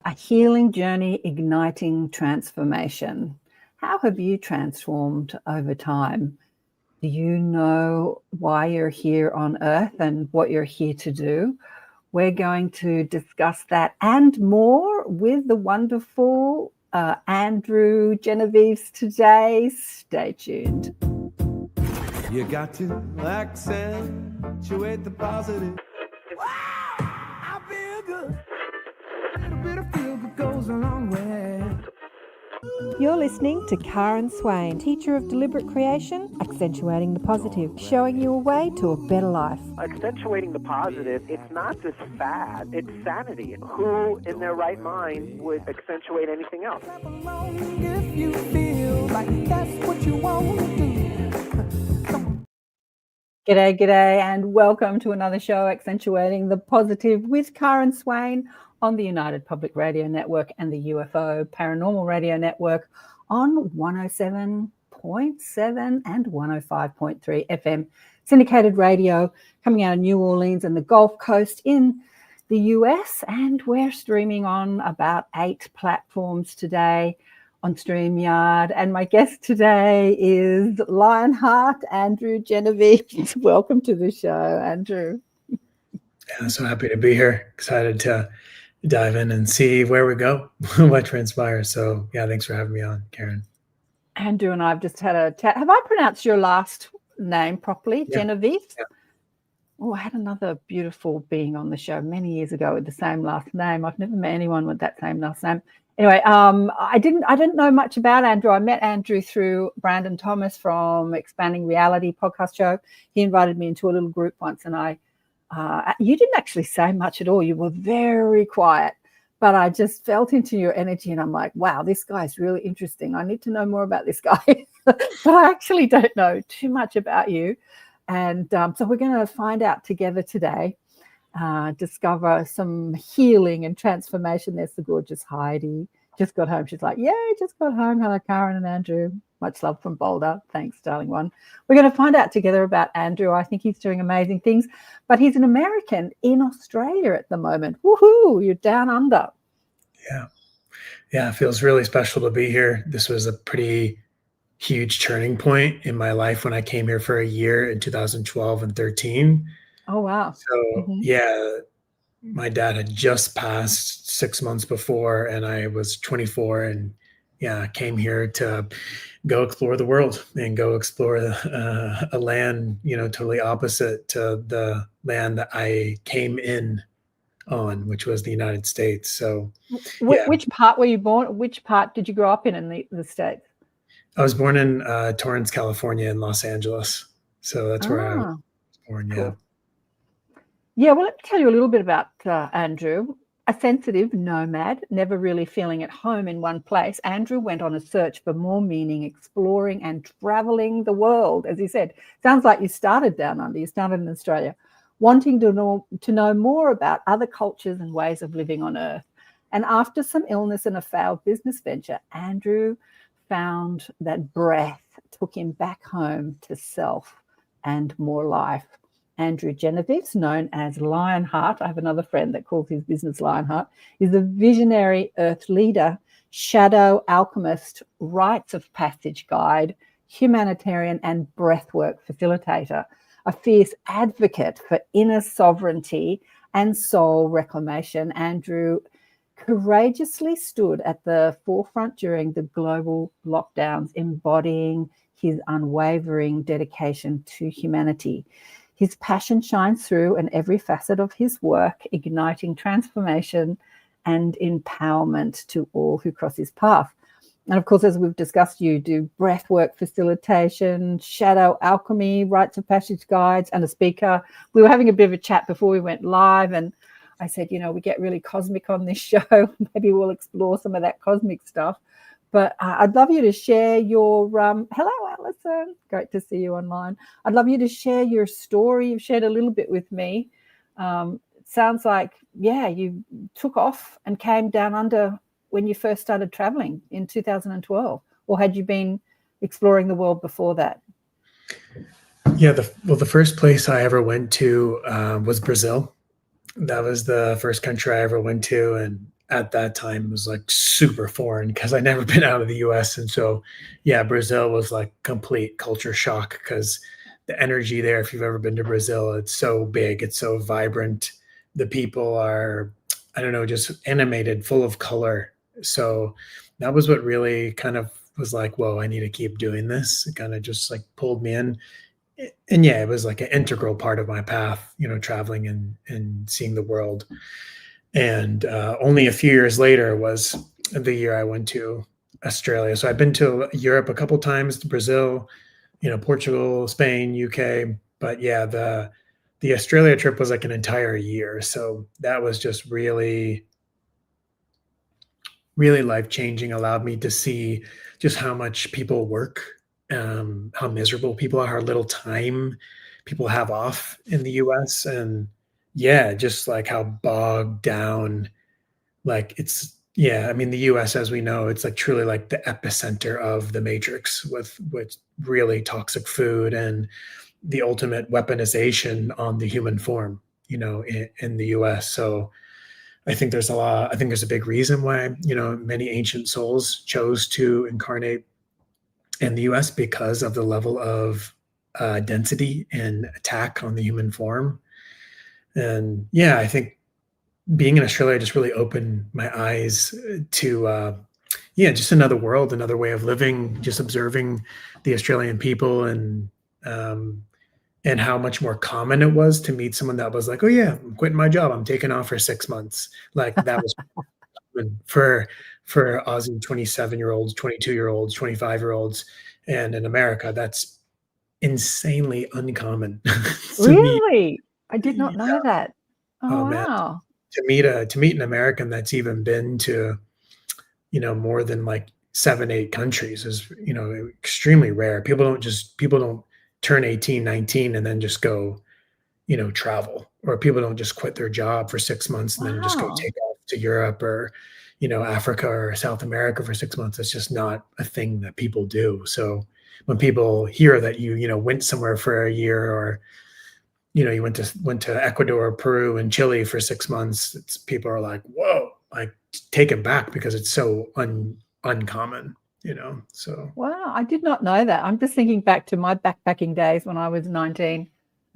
A healing journey igniting transformation. How have you transformed over time? Do you know why you're here on Earth and what you're here to do? We're going to discuss that and more with the wonderful Andrew Genovese today. Stay tuned. You got to accentuate the positive. Wow, I feel good. A little bit of feel good goes a long way. You're listening to Karen Swain, teacher of deliberate creation, accentuating the positive, showing you a way to a better life. Accentuating the positive, it's not just fad, it's sanity. Who in their right mind would accentuate anything else? Clap along if you feel like that's what you want to do. G'day, and welcome to another show, Accentuating the Positive with Karen Swain on the United Public Radio Network and the UFO Paranormal Radio Network on 107.7 and 105.3 FM syndicated radio, coming out of New Orleans and the Gulf Coast in the US. And we're streaming on about 8 platforms today on StreamYard. And my guest today is Lionheart, Andrew Genovese. Welcome to the show, Andrew. Yeah, so happy to be here. Excited to dive in and see where we go, what transpires. So yeah, thanks for having me on, Karen. Andrew and I have just had a chat. Have I pronounced your last name properly? Yeah. Genovese? Yeah. Oh, I had another beautiful being on the show many years ago with the same last name. I've never met anyone with that same last name. Anyway, I didn't know much about Andrew. I met Andrew through Brandon Thomas from Expanding Reality podcast show. He invited me into a little group once, and you didn't actually say much at all. You were very quiet, but I just felt into your energy, and I'm like, wow, this guy's really interesting. I need to know more about this guy, but I actually don't know too much about you. And so we're going to find out together today. Discover some healing and transformation. There's the gorgeous Heidi. Just got home. She's like, yay, just got home. Hello, Karen and Andrew. Much love from Boulder. Thanks, darling one. We're going to find out together about Andrew. I think he's doing amazing things, but he's an American in Australia at the moment. Woohoo, you're down under. Yeah, it feels really special to be here. This was a pretty huge turning point in my life when I came here for a year in 2012 and 13. Oh, wow. So, yeah, my dad had just passed 6 months before, and I was 24, and yeah, came here to go explore the world and go explore a land, totally opposite to the land that I came in on, which was the United States. So, yeah. Which part were you born? Which part did you grow up in the States? I was born in Torrance, California, in Los Angeles. So that's where I was born. Cool. Yeah. Yeah, well, let me tell you a little bit about Andrew. A sensitive nomad, never really feeling at home in one place, Andrew went on a search for more meaning, exploring and traveling the world. As he said, sounds like you started down under, you started in Australia, wanting to know more about other cultures and ways of living on Earth. And after some illness and a failed business venture, Andrew found that breath took him back home to self and more life. Andrew Genovese, known as Lionheart, I have another friend that calls his business Lionheart, is a visionary earth leader, shadow alchemist, rites of passage guide, humanitarian and breathwork facilitator, a fierce advocate for inner sovereignty and soul reclamation. Andrew courageously stood at the forefront during the global lockdowns, embodying his unwavering dedication to humanity. His passion shines through in every facet of his work, igniting transformation and empowerment to all who cross his path. And of course, as we've discussed, you do breathwork facilitation, shadow alchemy, rites of passage guides, and a speaker. We were having a bit of a chat before we went live, and I said, we get really cosmic on this show. Maybe we'll explore some of that cosmic stuff. But I'd love you to share your, hello, Alison, great to see you online. I'd love you to share your story. You've shared a little bit with me. It sounds like, you took off and came down under when you first started traveling in 2012, or had you been exploring the world before that? Yeah, the first place I ever went to was Brazil. That was the first country I ever went to, and at that time was like super foreign because I'd never been out of the US. And so, yeah, Brazil was like complete culture shock because the energy there, if you've ever been to Brazil, it's so big, it's so vibrant. The people are, I don't know, just animated, full of color. So that was what really kind of was like, whoa, I need to keep doing this. It kind of just like pulled me in. And yeah, it was like an integral part of my path, traveling and seeing the world. And only a few years later was the year I went to Australia. So I've been to Europe a couple times, to Brazil, Portugal, Spain, UK. But yeah, the Australia trip was like an entire year. So that was just really, really life-changing, allowed me to see just how much people work, how miserable people are, how little time people have off in the US. And yeah, just like how bogged down, like I mean, the US, as we know, it's like truly like the epicenter of the matrix with really toxic food and the ultimate weaponization on the human form, in the US. So I think there's a big reason why, many ancient souls chose to incarnate in the US because of the level of density and attack on the human form. And yeah, I think being in Australia just really opened my eyes to, just another world, another way of living, just observing the Australian people and how much more common it was to meet someone that was like, oh yeah, I'm quitting my job, I'm taking off for 6 months. Like that was for Aussie 27-year-olds, 22-year-olds, 25-year-olds. And in America, that's insanely uncommon. Really? I did not know that. Oh, man. wow. To meet an American that's even been to, more than like 7-8 countries is, extremely rare. People don't turn 18, 19 and then just go, travel, or people don't just quit their job for 6 months and then just go Wow. take off to Europe or, Africa or South America for 6 months. It's just not a thing that people do. So when people hear that you went somewhere for a year, or you went to Ecuador, Peru, and Chile for 6 months, people are like, whoa, like taken back because it's so uncommon, so. Wow, I did not know that. I'm just thinking back to my backpacking days when I was 19,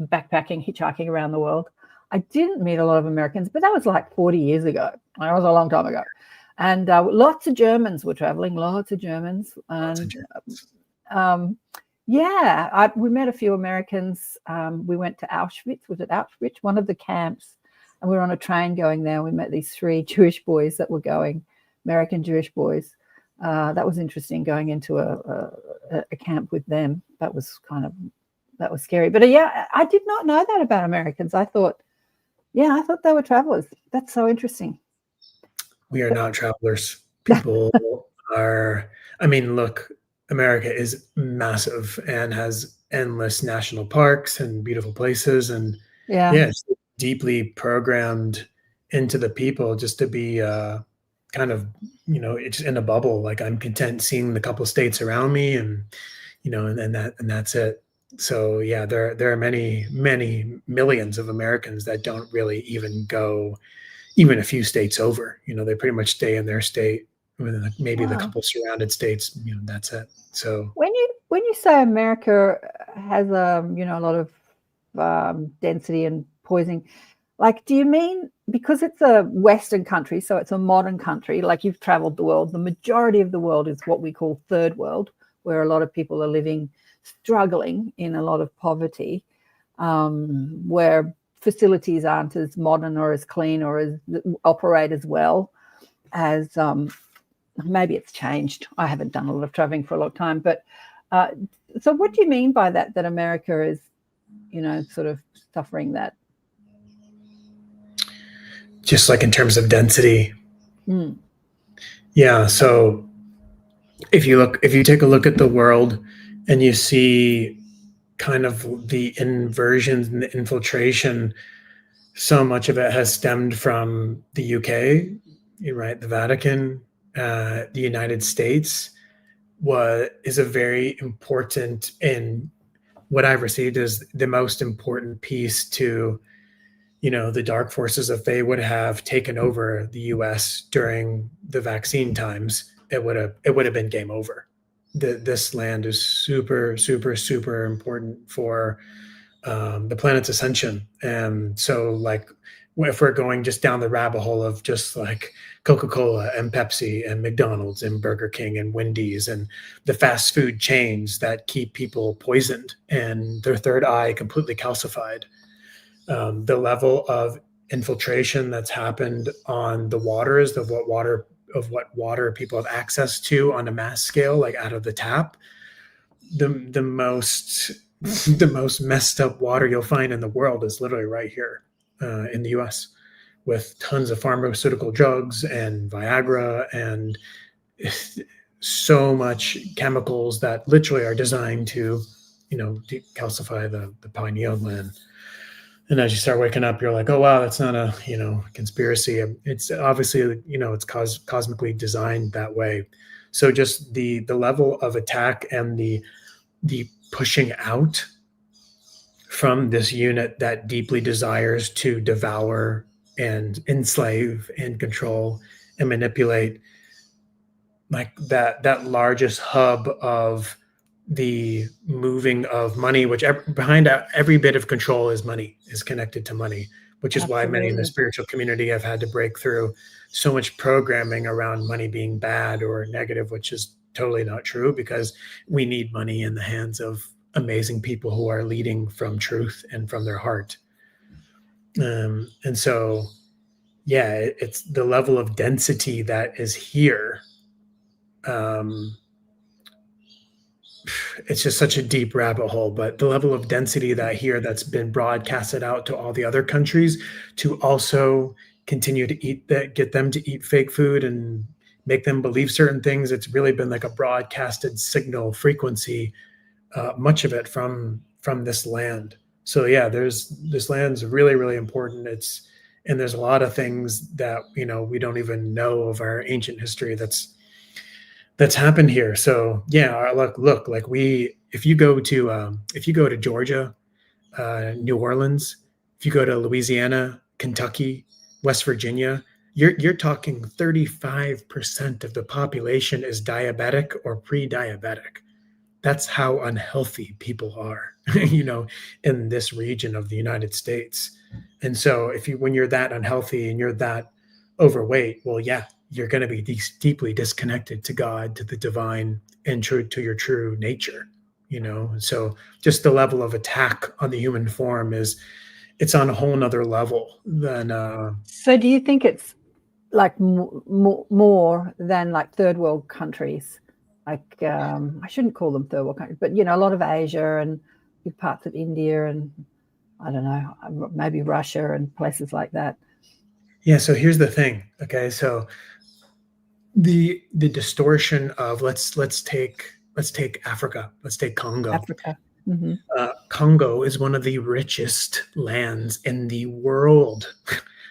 backpacking, hitchhiking around the world. I didn't meet a lot of Americans, but that was like 40 years ago. That was a long time ago. And lots of Germans were traveling, lots of Germans. And we met a few Americans. We went to Auschwitz. Was it Auschwitz? One of the camps. And we were on a train going there. We met these 3 Jewish boys that were going, American Jewish boys. That was interesting, going into a camp with them. That was scary. But yeah, I did not know that about Americans. I thought they were travelers. That's so interesting. We are not travelers. People are, I mean, look, America is massive and has endless national parks and beautiful places. And it's deeply programmed into the people just to be kind of, it's in a bubble. Like I'm content seeing the couple states around me and, and that's it. So yeah, there are many, many millions of Americans that don't really even go even a few states over. They pretty much stay in their state, maybe the couple surrounded states. That's it. So when you say America has a lot of density and poisoning, like, do you mean because it's a Western country, so it's a modern country? Like, you've traveled the world. The majority of the world is what we call third world, where a lot of people are struggling in a lot of poverty, where facilities aren't as modern or as clean or as operate as well as maybe it's changed. I haven't done a lot of traveling for a long time, but so what do you mean by that America is, sort of suffering that? Just like in terms of density. Yeah. So if you take a look at the world and you see kind of the inversions and the infiltration, so much of it has stemmed from the UK, right? The Vatican, the United States is a very important, and what I've received is the most important piece to, the dark forces, if they would have taken over the US during the vaccine times, it would have been game over. This land is super, super, super important for the planet's ascension. And so, like, if we're going just down the rabbit hole of just like Coca-Cola and Pepsi and McDonald's and Burger King and Wendy's and the fast food chains that keep people poisoned and their third eye completely calcified, the level of infiltration that's happened on the waters of what water people have access to on a mass scale, like out of the tap, the most messed up water you'll find in the world is literally right here in the US, with tons of pharmaceutical drugs and Viagra and so much chemicals that literally are designed to, decalcify the pineal gland. And as you start waking up, you're like, oh, wow, that's not a, conspiracy. It's obviously, it's cosmically designed that way. So just the level of attack and the pushing out from this unit that deeply desires to devour and enslave and control and manipulate, like that largest hub of the moving of money, which behind every bit of control is money, is connected to money, which is why many in the spiritual community have had to break through so much programming around money being bad or negative, which is totally not true, because we need money in the hands of amazing people who are leading from truth and from their heart. And so, yeah, it's the level of density that is here. It's just such a deep rabbit hole, but the level of density that's been broadcasted out to all the other countries to also continue to get them to eat fake food and make them believe certain things. It's really been like a broadcasted signal frequency, much of it from this land. So yeah, this land's really, really important. And there's a lot of things that, we don't even know of our ancient history that's happened here. So yeah, look, like if you go to Georgia, New Orleans, if you go to Louisiana, Kentucky, West Virginia, you're talking 35% of the population is diabetic or pre-diabetic. That's how unhealthy people are, in this region of the United States. And so when you're that unhealthy and you're that overweight, well, yeah, you're going to be deeply disconnected to God, to the divine, and true to your true nature, So just the level of attack on the human form it's on a whole nother level than. So do you think it's like more than like third world countries? Like I shouldn't call them third world countries, but a lot of Asia and big parts of India and I don't know, maybe Russia and places like that. Yeah. So here's the thing. Okay. So the distortion of let's take Africa. Let's take Congo. Africa. Mm-hmm. Congo is one of the richest lands in the world.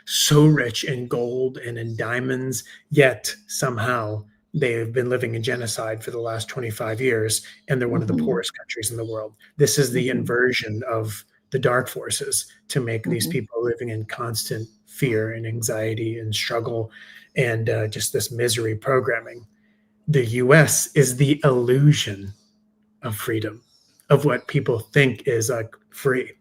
So rich in gold and in diamonds, yet somehow they've been living in genocide for the last 25 years, and they're one of the poorest countries in the world. This is the inversion of the dark forces to make these people living in constant fear and anxiety and struggle and just this misery programming. The US is the illusion of freedom, of what people think is free.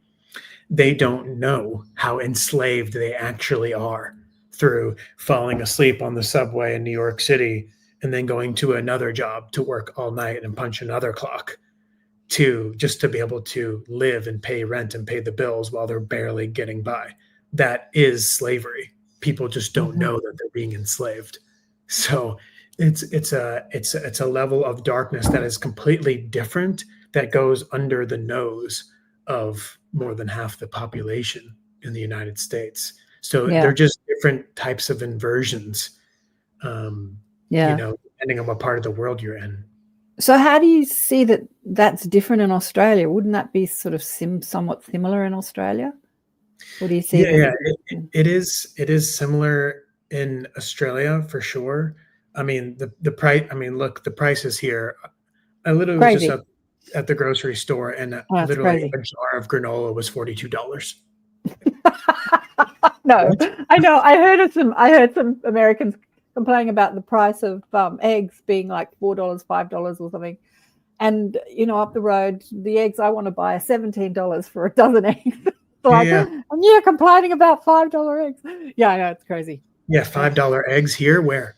They don't know how enslaved they actually are through falling asleep on the subway in New York City and then going to another job to work all night and punch another clock just to be able to live and pay rent and pay the bills while they're barely getting by. That is slavery. People just don't know that they're being enslaved. So it's a level of darkness that is completely different, that goes under the nose of more than half the population in the United States. So they're just different types of inversions, depending on what part of the world you're in. So how do you see that that's different in Australia? Wouldn't that be sort of somewhat similar in Australia? What do you see? It is similar in Australia for sure. I mean, the price. I mean, look, the prices here. I literally was just at the grocery store, and literally a jar of granola was $42. No, What? I know. I heard some Americans complaining about the price of eggs being like $4, $5 or something. And up the road, the eggs I want to buy are $17 for a dozen eggs. Like, Yeah. and you're complaining about $5 eggs. Yeah, I know, it's crazy. Yeah, $5 eggs here. Where?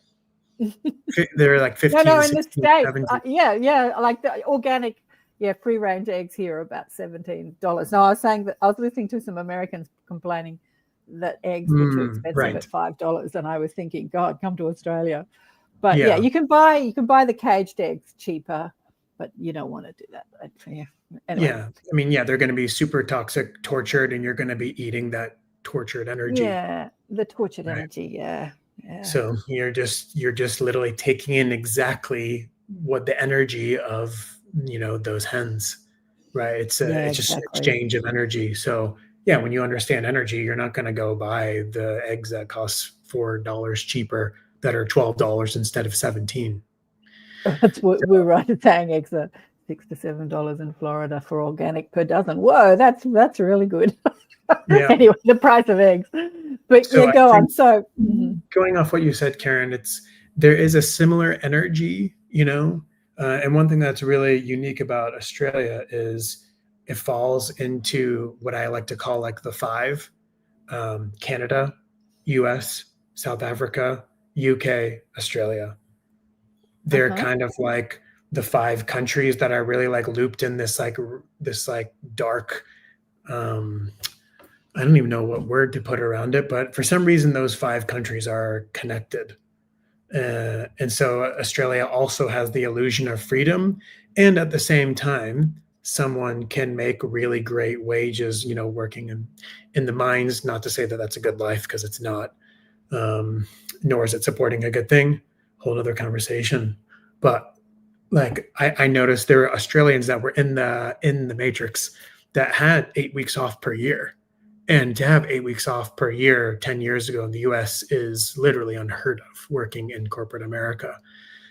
They're like 15, No, in the 16, States. 17. Yeah, like the organic, free range eggs here are about $17. No, I was saying that I was listening to some Americans complaining that eggs were too expensive Right. at $5, and I was thinking, God, come to Australia. But Yeah. you can buy the caged eggs cheaper, but you don't want to do that. Yeah. Anyway. Yeah. I mean, yeah, they're going to be super toxic, tortured, and you're going to be eating that tortured energy. Yeah, the tortured Right. energy. Yeah. So you're just literally taking in exactly what the energy of those hens, right? It's just an exchange of energy. So yeah, when you understand energy, you're not going to go buy the eggs that cost $4 cheaper that are $12 instead of 17. That's what we're right at saying. Eggs are $6 to $7 in Florida for organic per dozen. Whoa, that's really good. Yeah. Anyway, the price of eggs. But So go on. So going off what you said, Karen, there is a similar energy, and one thing that's really unique about Australia is it falls into what I like to call like the five: Canada, US, South Africa, UK, Australia. They're kind of like the five countries that are really like looped in this dark, I don't even know what word to put around it, but for some reason, those five countries are connected. And so Australia also has the illusion of freedom. And at the same time, someone can make really great wages, working in the mines. Not to say that that's a good life, because it's not, nor is it supporting a good thing. Whole other conversation. But like I noticed there were Australians that were in the matrix that had 8 weeks off per year. And to have 8 weeks off per year 10 years ago in the US is literally unheard of working in corporate America.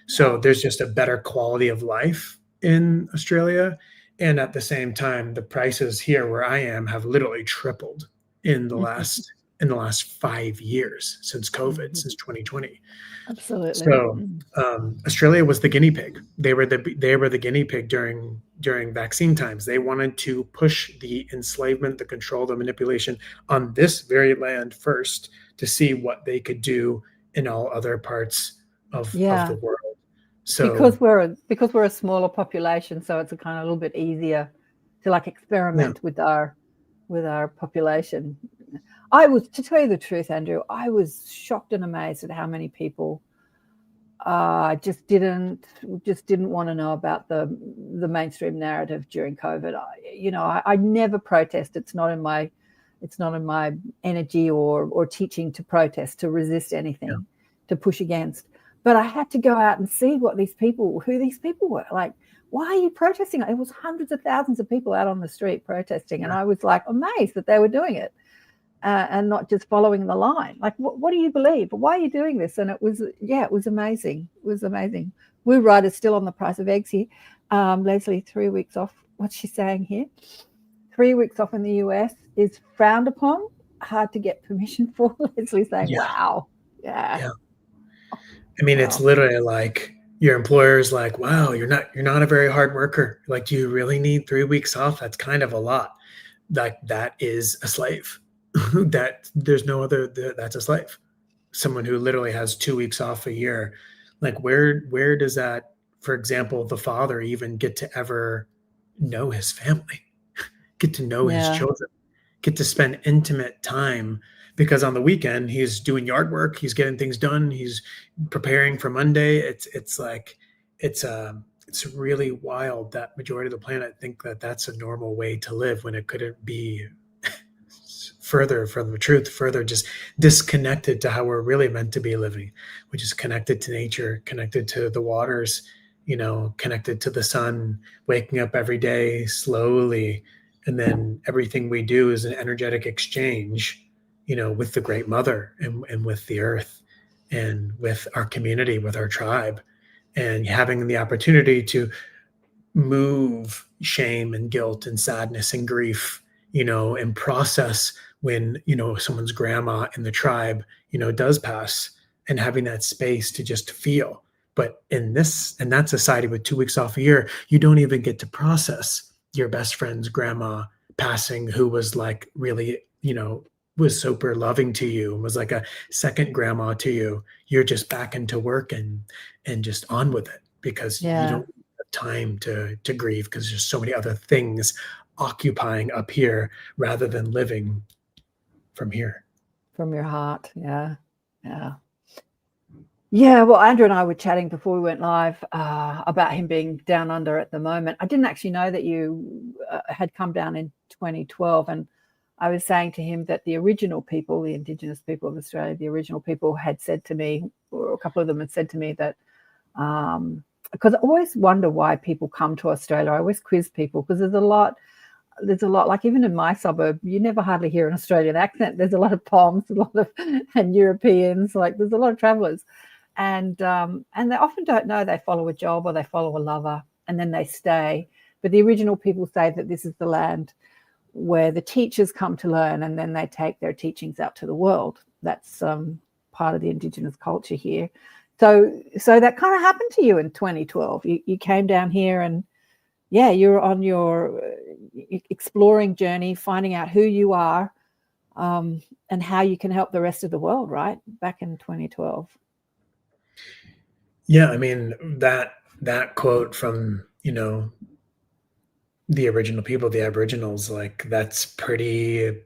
So there's just a better quality of life in Australia. And at the same time, the prices here where I am have literally tripled in the last 5 years since COVID, since 2020. Absolutely. So Australia was the guinea pig. They were the guinea pig during vaccine times. They wanted to push the enslavement, the control, the manipulation on this very land first to see what they could do in all other parts of the world. So because we're a smaller population, so it's a kind of a little bit easier to like experiment with our population. To tell you the truth, Andrew, I was shocked and amazed at how many people just didn't want to know about the mainstream narrative during COVID. I never protest. It's not in my energy or teaching to protest, to resist anything, to push against. But I had to go out and see who these people were. Like, why are you protesting? It was hundreds of thousands of people out on the street protesting, and I was like amazed that they were doing it. And not just following the line. Like, what do you believe? Why are you doing this? And it was amazing. It was amazing. We're right, it's still on the price of eggs here. Leslie, 3 weeks off. What's she saying here? 3 weeks off in the US is frowned upon. Hard to get permission for. Leslie's saying, wow. Yeah. I mean, it's literally like your employer's like, wow, you're not a very hard worker. Like, do you really need 3 weeks off? That's kind of a lot. Like, that is a slave. That there's no other, that's a slave. Someone who literally has 2 weeks off a year. Like, where does that, for example, the father even get to ever know his family, get to know his children, get to spend intimate time? Because on the weekend he's doing yard work, he's getting things done, he's preparing for Monday. It's like it's really wild that majority of the planet think that that's a normal way to live, when it couldn't be further from the truth, further just disconnected to how we're really meant to be living, which is connected to nature, connected to the waters, connected to the sun, waking up every day slowly. And then everything we do is an energetic exchange, with the great mother and with the earth and with our community, with our tribe, and having the opportunity to move shame and guilt and sadness and grief, and process when, someone's grandma in the tribe, does pass, and having that space to just feel. But in that society with 2 weeks off a year, you don't even get to process your best friend's grandma passing, who was like really, was super loving to you, was like a second grandma to you. You're just back into work and just on with it, because you Yeah. don't have time to grieve, because there's so many other things occupying up here rather than living from here. From your heart. Yeah. Yeah. Yeah, well, Andrew and I were chatting before we went live about him being down under at the moment. I didn't actually know that you had come down in 2012, and I was saying to him that the original people, the Indigenous people of Australia, the original people had said to me, or a couple of them had said to me that, because I always wonder why people come to Australia. I always quiz people, because there's a lot, like even in my suburb, you never hardly hear an Australian accent. There's a lot of Poms, and Europeans, like there's a lot of travelers. And they often don't know. They follow a job or they follow a lover, and then they stay. But the original people say that this is the land where the teachers come to learn, and then they take their teachings out to the world. That's part of the Indigenous culture here. So that kind of happened to you in 2012. You came down here, and yeah, you're on your exploring journey, finding out who you are, and how you can help the rest of the world, right? Back in 2012. Yeah, I mean, that quote from, the original people, the Aboriginals, like that's pretty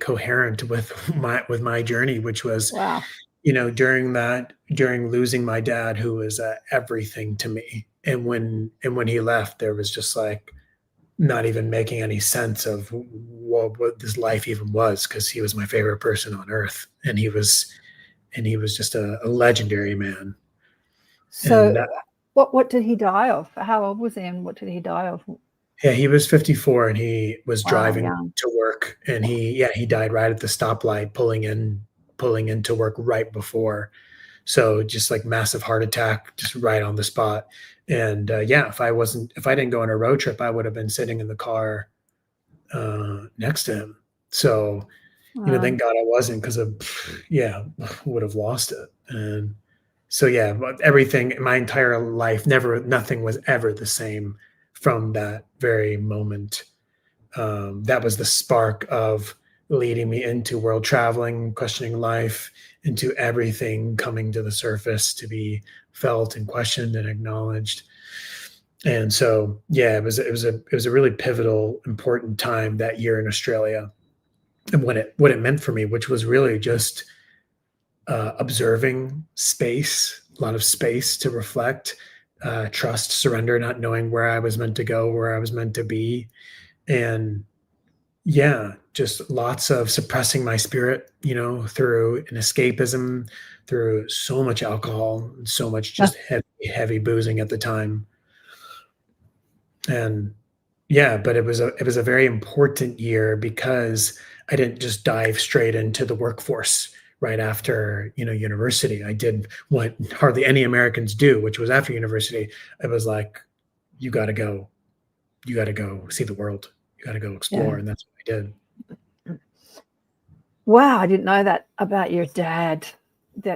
coherent with my journey, which was, Wow. during losing my dad, who was everything to me. And when he left, there was just like not even making any sense of what this life even was, because he was my favorite person on earth, and he was just a legendary man. So what did he die of? How old was he, and what did he die of? Yeah, he was 54, and he was driving young. to work, and he died right at the stoplight, pulling into work right before. So just like massive heart attack, just right on the spot. And if I didn't go on a road trip, I would have been sitting in the car next to him. So, thank God I wasn't, because would have lost it. And so, everything, my entire life, nothing was ever the same from that very moment. That was the spark of leading me into world traveling, questioning life, into everything coming to the surface to be felt and questioned and acknowledged. And so, it was a really pivotal, important time that year in Australia, and what it meant for me, which was really just observing space, a lot of space to reflect, trust, surrender, not knowing where I was meant to go, where I was meant to be. And just lots of suppressing my spirit, through an escapism, through so much alcohol, and so much just heavy boozing at the time. And but it was a very important year, because I didn't just dive straight into the workforce right after, university. I did what hardly any Americans do, which was after university, it was like, you got to go see the world. You got to go explore. Yeah. And that's what I did. Wow, I didn't know that about your dad.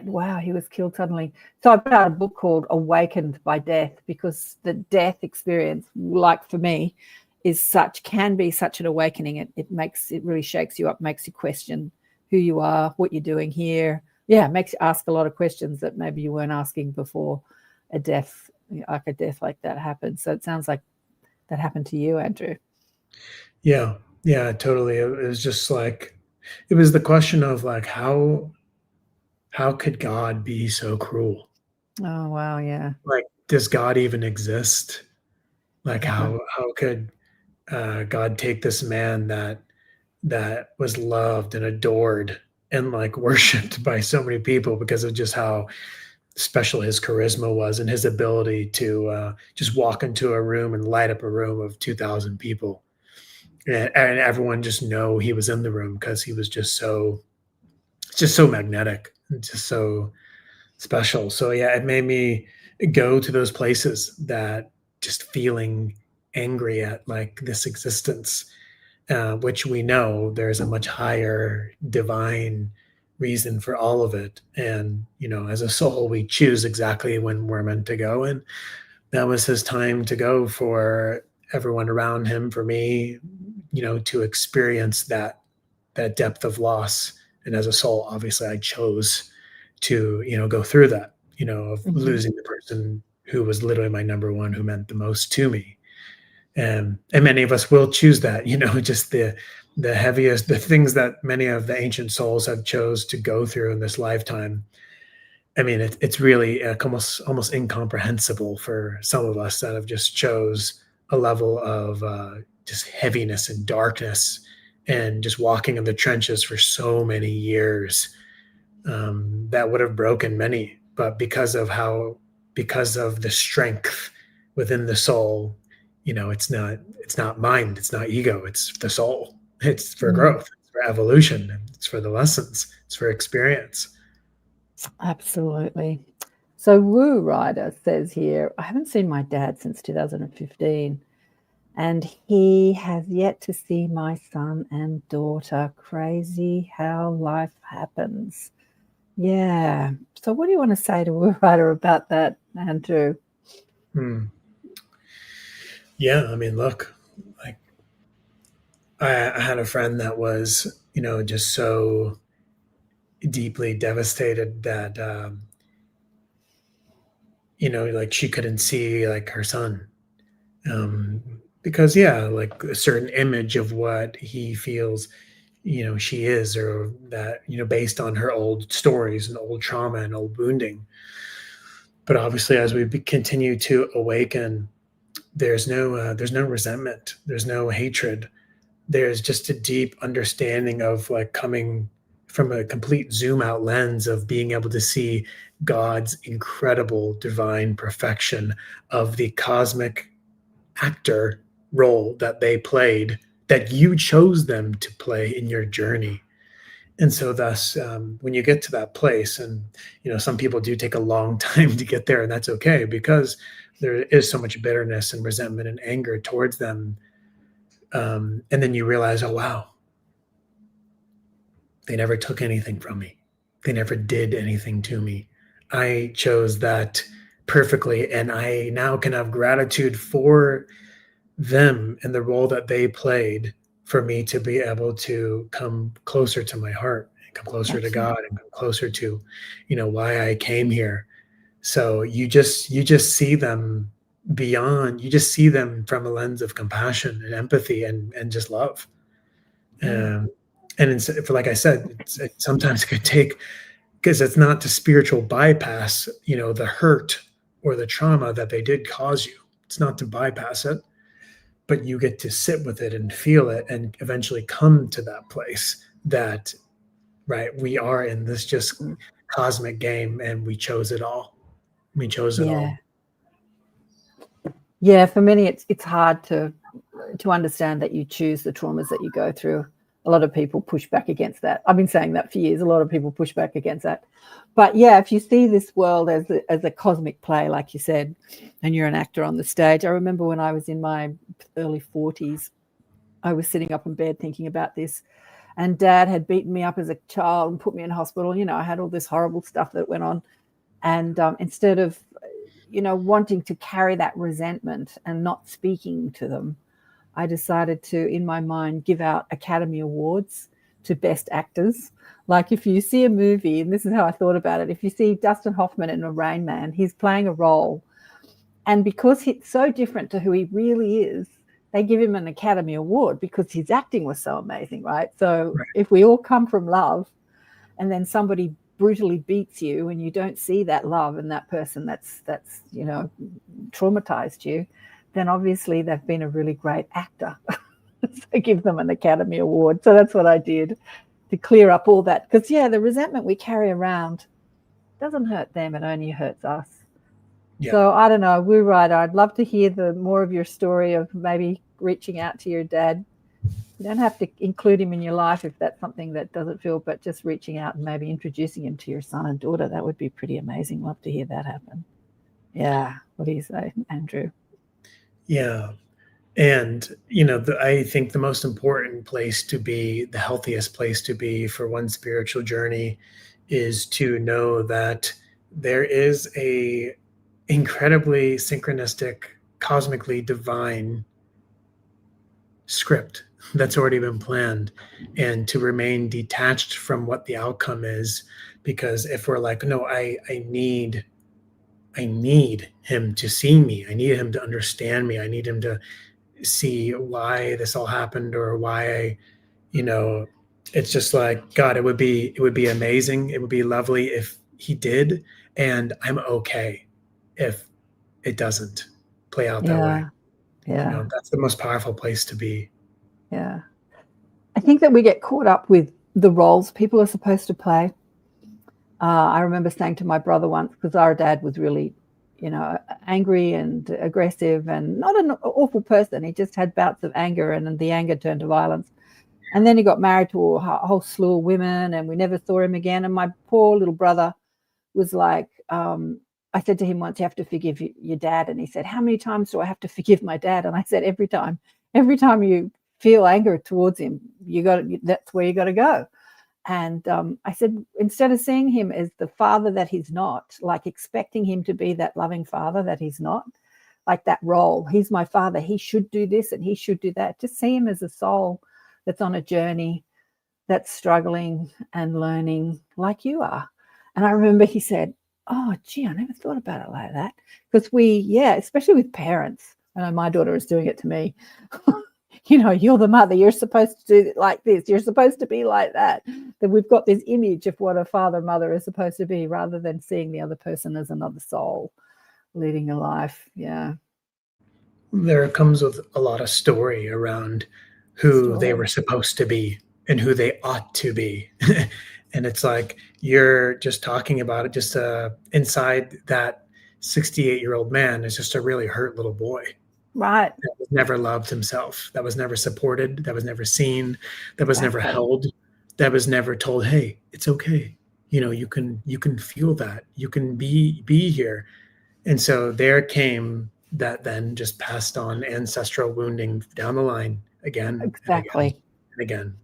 Wow, he was killed suddenly. So I put out a book called Awakened by Death, because the death experience, like for me, can be such an awakening. It really shakes you up, makes you question who you are, what you're doing here. Yeah, it makes you ask a lot of questions that maybe you weren't asking before a death like that happened. So it sounds like that happened to you, Andrew. Yeah, totally. It was just like, it was the question of like, how could God be so cruel? Oh, wow. Yeah. Like, does God even exist? Like, how could God take this man that was loved and adored and like worshipped by so many people because of just how special his charisma was, and his ability to just walk into a room and light up a room of 2,000 people, and everyone just know he was in the room, because he was just so magnetic and just so special. So it made me go to those places, that just feeling angry at like this existence, which we know there's a much higher divine reason for all of it. And, as a soul, we choose exactly when we're meant to go. And that was his time to go for everyone around him, for me, to experience that depth of loss. And as a soul, obviously I chose to, go through that, of losing the person who was literally my number one, who meant the most to me. And many of us will choose that, just the heaviest, the things that many of the ancient souls have chose to go through in this lifetime. I mean, it's really almost incomprehensible for some of us that have just chose a level of just heaviness and darkness, and just walking in the trenches for so many years, that would have broken many. But because of the strength within the soul, it's not mind, it's not ego, it's the soul. It's for growth, it's for evolution, it's for the lessons, it's for experience. Absolutely. So Woo Rider says here, I haven't seen my dad since 2015, and he has yet to see my son and daughter. Crazy how life happens. Yeah. So what do you want to say to Woo Rider about that, Andrew? Yeah, I mean, look, like I had a friend that was, just so deeply devastated that, like she couldn't see like her son, because like a certain image of what he feels, she is, or that, based on her old stories and old trauma and old wounding. But obviously, as we continue to awaken, there's no resentment, there's no hatred. There's just a deep understanding of like coming from a complete zoom out lens of being able to see God's incredible divine perfection of the cosmic actor role that they played, that you chose them to play in your journey. And so thus, when you get to that place, and, some people do take a long time to get there, and that's okay, because there is so much bitterness and resentment and anger towards them. And then you realize, oh, wow, they never took anything from me. They never did anything to me. I chose that perfectly. And I now can have gratitude for them and the role that they played for me to be able to come closer to my heart, and come closer to God, and come closer to, why I came here. So you just see them beyond, you just see them from a lens of compassion and empathy and just love. And like I said, it sometimes could take, because it's not to spiritual bypass, the hurt or the trauma that they did cause you. It's not to bypass it, but you get to sit with it and feel it, and eventually come to that place that, right, we are in this just cosmic game, and we chose it all. We chose it all. Yeah, for many, it's hard to understand that you choose the traumas that you go through. A lot of people push back against that. I've been saying that for years. A lot of people push back against that. But yeah, if you see this world as a cosmic play, like you said, and you're an actor on the stage. I remember when I was in my early 40s, I was sitting up in bed thinking about this, and Dad had beaten me up as a child and put me in hospital. I had all this horrible stuff that went on. And instead of, wanting to carry that resentment and not speaking to them, I decided to, in my mind, give out Academy Awards to best actors. Like if you see a movie, and this is how I thought about it, if you see Dustin Hoffman in a Rain Man, he's playing a role. And because he's so different to who he really is, they give him an Academy Award because his acting was so amazing, right? So if we all come from love, and then somebody brutally beats you and you don't see that love in that person that's traumatized you, then obviously they've been a really great actor. So give them an Academy Award. So that's what I did to clear up all that. Because, the resentment we carry around doesn't hurt them. It only hurts us. Yeah. So I don't know, Woo Rider, I'd love to hear more of your story of maybe reaching out to your dad. You don't have to include him in your life if that's something that doesn't feel, but just reaching out and maybe introducing him to your son and daughter. That would be pretty amazing. Love to hear that happen. Yeah. What do you say, Andrew? Yeah. And, I think the most important place to be, the healthiest place to be for one spiritual journey is to know that there is a incredibly synchronistic, cosmically divine script that's already been planned, and to remain detached from what the outcome is. Because if we're like, no, I need him to see me, I need him to understand me, I need him to see why this all happened, or why it's just like, God, it would be amazing, it would be lovely if he did, and I'm okay if it doesn't play out that way. Yeah. That's the most powerful place to be. Yeah. I think that we get caught up with the roles people are supposed to play. I remember saying to my brother once, because our dad was really, angry and aggressive and not an awful person. He just had bouts of anger, and then the anger turned to violence. And then he got married to a whole slew of women, and we never saw him again. And my poor little brother was like, I said to him once, you have to forgive your dad. And he said, how many times do I have to forgive my dad? And I said, every time you feel anger towards him, that's where you got to go. And I said, instead of seeing him as the father that he's not, like expecting him to be that loving father that he's not, like that role, he's my father, he should do this and he should do that. Just see him as a soul that's on a journey, that's struggling and learning like you are. And I remember he said, oh, gee, I never thought about it like that. Because especially with parents, I know my daughter is doing it to me. You're the mother, you're supposed to do it like this, you're supposed to be like that. That we've got this image of what a father, mother is supposed to be, rather than seeing the other person as another soul leading a life. Yeah. There comes with a lot of story around who they were supposed to be and who they ought to be. And it's like, you're just talking about it, just inside that 68-year-old man is just a really hurt little boy. Right. That was never loved himself, that was never supported, that was never seen, that was never held, that was never told, hey, it's okay. You can feel that, you can be here. And so there came that then just passed on ancestral wounding down the line again. Exactly. And again.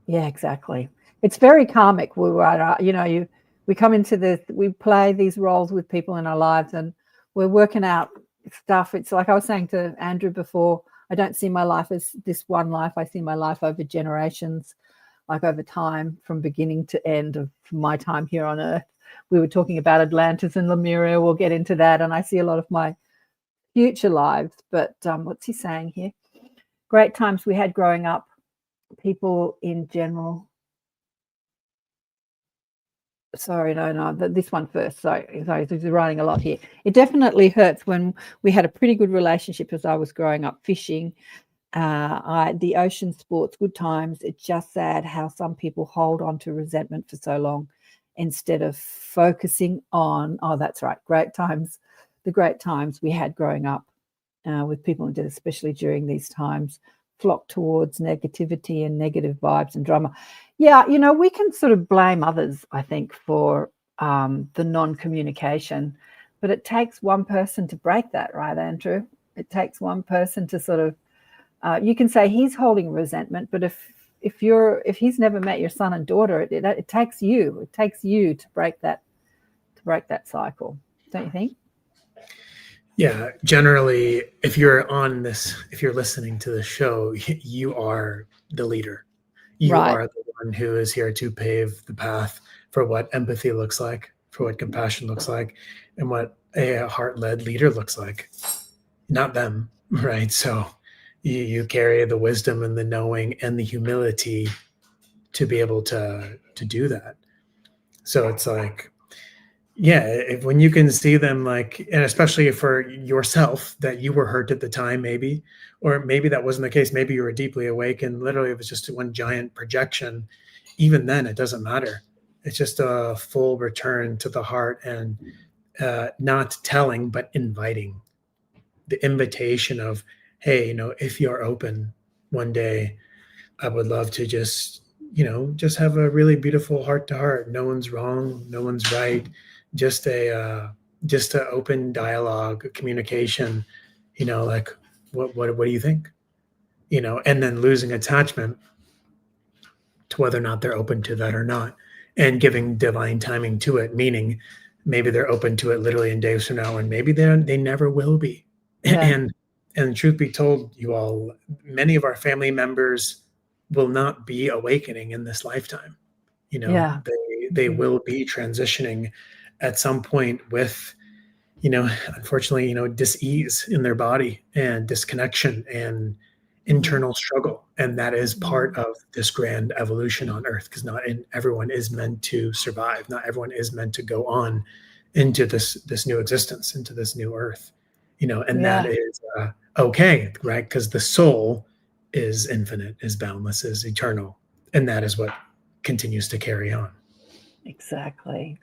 Yeah, exactly. It's very karmic. We come into this, we play these roles with people in our lives, and we're working out stuff. It's like I was saying to Andrew before, I don't see my life as this one life. I see my life over generations, like over time, from beginning to end of my time here on Earth. We were talking about Atlantis and Lemuria. We'll get into that. And I see a lot of my future lives. But what's he saying here? Great times we had growing up, people in general. Sorry, no, this one first. Sorry, he's writing a lot here. It definitely hurts when we had a pretty good relationship as I was growing up, fishing, the ocean sports, good times. It's just sad how some people hold on to resentment for so long instead of focusing on, that's right, great times, the great times we had growing up with people, and especially during these times, flock towards negativity and negative vibes and drama. Yeah, we can sort of blame others, I think, for the non-communication, but it takes one person to break that, right, Andrew? It takes one person to sort of, you can say he's holding resentment, but if he's never met your son and daughter, it takes you to break that cycle, don't you think? Yeah, generally, if you're listening to the show, you are the leader. You are the one who is here to pave the path for what empathy looks like, for what compassion looks like, and what a heart-led leader looks like. Not them, right? So you carry the wisdom and the knowing and the humility to be able to do that. So it's like, yeah, when you can see them, like, and especially for yourself, that you were hurt at the time, maybe, or maybe that wasn't the case. Maybe you were deeply awake and literally it was just one giant projection. Even then, it doesn't matter. It's just a full return to the heart, and not telling, but inviting. The invitation of, hey, if you're open one day, I would love to just have a really beautiful heart to heart. No one's wrong, no one's right. Just a open dialogue, communication, like, what do you think? And then losing attachment to whether or not they're open to that or not, and giving divine timing to it, meaning maybe they're open to it literally in days from now, and maybe they never will be. Yeah. And truth be told, you all, many of our family members will not be awakening in this lifetime. Yeah. They will be transitioning at some point with, unfortunately, dis-ease in their body and disconnection and internal struggle. And that is part of this grand evolution on Earth, because not everyone is meant to survive. Not everyone is meant to go on into this new existence, into this new Earth, and that is okay, right? Because the soul is infinite, is boundless, is eternal. And that is what continues to carry on. Exactly.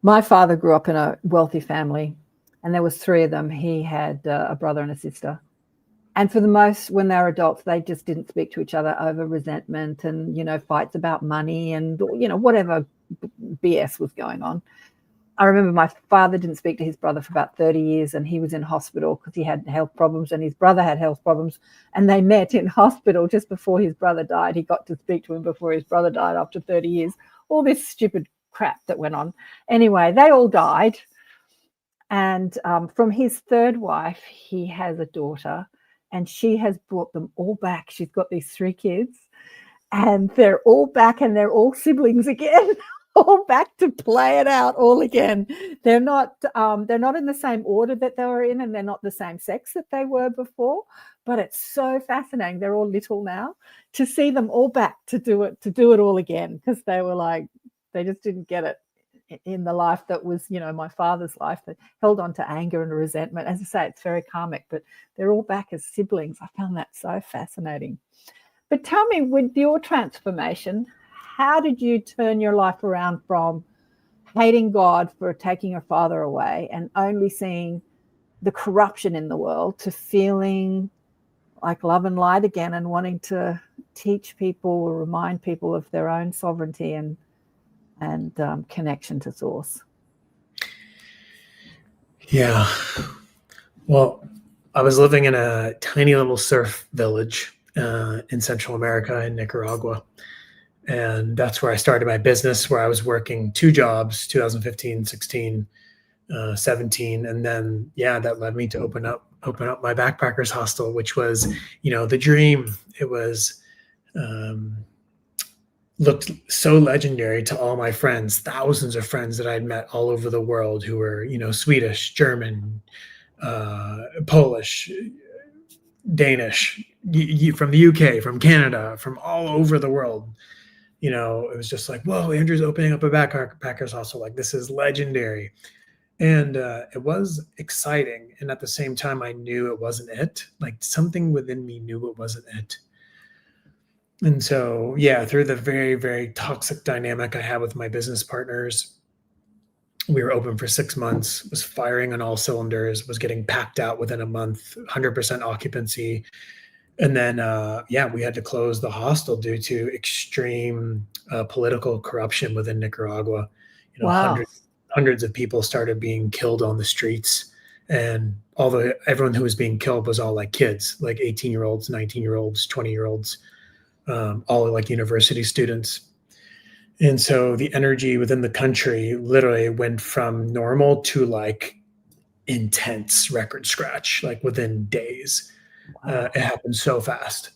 My father grew up in a wealthy family, and there was 3 of them. He had a brother and a sister. And for the most, when they were adults, they just didn't speak to each other over resentment and, fights about money and, whatever BS was going on. I remember my father didn't speak to his brother for about 30 years, and he was in hospital because he had health problems, and his brother had health problems, and they met in hospital just before his brother died. He got to speak to him before his brother died after 30 years. All this stupid crap that went on. Anyway, they all died. And from his 3rd wife, he has a daughter, and she has brought them all back. She's got these 3 kids, and they're all back, and they're all siblings again. All back to play it out all again. They're not in the same order that they were in, and they're not the same sex that they were before. But it's so fascinating. They're all little now, to see them all back to do it all again, because they were like, they just didn't get it in the life that was, my father's life, that held on to anger and resentment. As I say, it's very karmic, but they're all back as siblings. I found that so fascinating. But tell me, with your transformation, how did you turn your life around from hating God for taking your father away and only seeing the corruption in the world to feeling like love and light again, and wanting to teach people or remind people of their own sovereignty and connection to source? Yeah. Well, I was living in a tiny little surf village in Central America, in Nicaragua. And that's where I started my business, where I was working 2 jobs, 2015, 16, 17. And then, that led me to open up my backpackers hostel, which was, the dream. It was, looked so legendary to all my friends, thousands of friends that I'd met all over the world who were, Swedish, German, Polish, Danish, from the UK, from Canada, from all over the world. It was just like, whoa, Andrew's opening up a backpackers hostel. Like, this is legendary. And it was exciting. And at the same time, I knew it wasn't it. Like, something within me knew it wasn't it. And so, through the very, very toxic dynamic I had with my business partners, we were open for 6 months, was firing on all cylinders, was getting packed out within a month, 100% occupancy. And then, we had to close the hostel due to extreme political corruption within Nicaragua. Wow. Hundreds of people started being killed on the streets, and everyone who was being killed was all like kids, like 18-year-olds, 19-year-olds, 20-year-olds, all like university students. And so the energy within the country literally went from normal to like intense record scratch, like within days. It happened so fast.